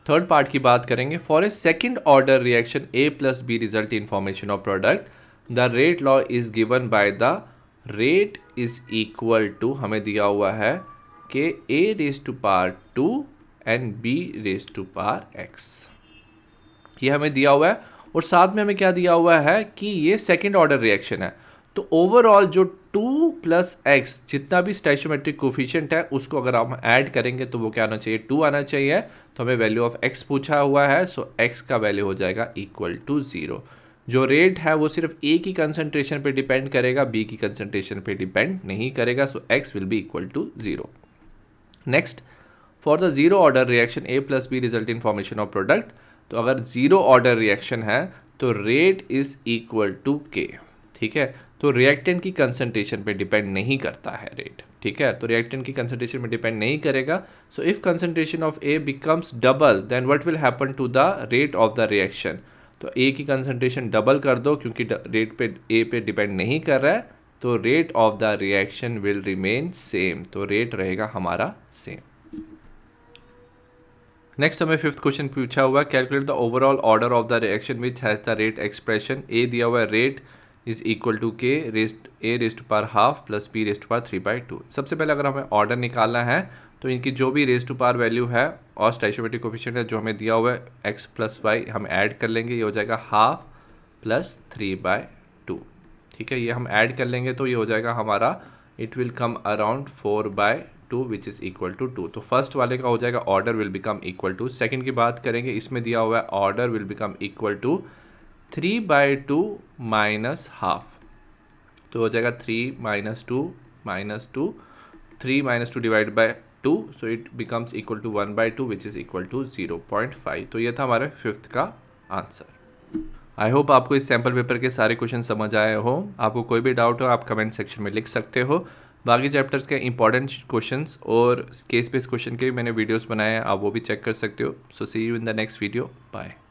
थर्ड पार्ट की बात करेंगे. For a second order reaction A+B result in formation of product, the rate law is given by the rate is equal to, हमें दिया हुआ है कि A raise to power 2 and B raise to power x. ये हमें दिया हुआ है, और साथ में हमें क्या दिया हुआ है कि ये सेकेंड ऑर्डर रिएक्शन है. तो ओवरऑल जो 2 + x जितना भी स्टोइचियोमेट्रिक कोफिशिएंट है उसको अगर हम ऐड करेंगे तो वो क्या आना चाहिए, 2 आना चाहिए. तो हमें वैल्यू ऑफ x पूछा हुआ है, सो x का वैल्यू हो जाएगा इक्वल टू 0. जो रेट है वो सिर्फ A की कंसंट्रेशन पे डिपेंड करेगा, B की कंसंट्रेशन पे डिपेंड नहीं करेगा. So x will be equal to 0. Next, for the zero order reaction A+B result in formation of product. तो अगर जीरो ऑर्डर रिएक्शन है तो rate is equal to K. ठीक है, तो रिएक्टेंट की कंसंट्रेशन पे डिपेंड नहीं करता है रेट. ठीक है, तो रिएक्टेंट की कंसंट्रेशन पे डिपेंड नहीं करेगा. So if concentration of A becomes double, then what will happen to the rate of the reaction. तो A की कंसंट्रेशन डबल कर दो, क्योंकि रेट पे A पे डिपेंड नहीं कर रहा है, तो rate of the reaction will remain same. तो रेट रहेगा हमारा सेम. नेक्स्ट हमें 5th क्वेश्चन पूछा हुआ है, calculate the overall order of the reaction which has the rate expression. A दिया हुआ है, rate is equal to K A raise to power half plus B raise to power 3/2. सबसे पहले अगर हमें ऑर्डर निकालना है तो इनकी जो भी रेज टू पावर वैल्यू है और स्टोइचियोमेट्रिक कोफिशिएंट है जो हमें दिया हुआ है x + y हम ऐड कर लेंगे. ये हो जाएगा हाफ प्लस 3/2. ठीक है, ये हम ऐड कर लेंगे तो ये हो जाएगा हमारा, it will come around 4/2 which is equal to 2. तो फर्स्ट वाले का हो जाएगा order will become equal to. Second की बात करेंगे, इसमें दिया हुआ है order will become equal to 3/2 minus half. तो हो जाएगा 3 - 2 - 2, 3 - 2 divide by 2, so it becomes equal to 1/2 which is equal to 0.5. तो ये था हमारे 5th का आंसर. आई होप आपको इस सैम्पल पेपर के सारे क्वेश्चन समझ आए हो. आपको कोई भी डाउट हो आप कमेंट सेक्शन में लिख सकते हो. बाकी चैप्टर्स के इंपॉर्टेंट क्वेश्चंस और केस बेस्ड क्वेश्चन के भी मैंने वीडियोस बनाए हैं, आप वो भी चेक कर सकते हो. So see you in the next video. Bye.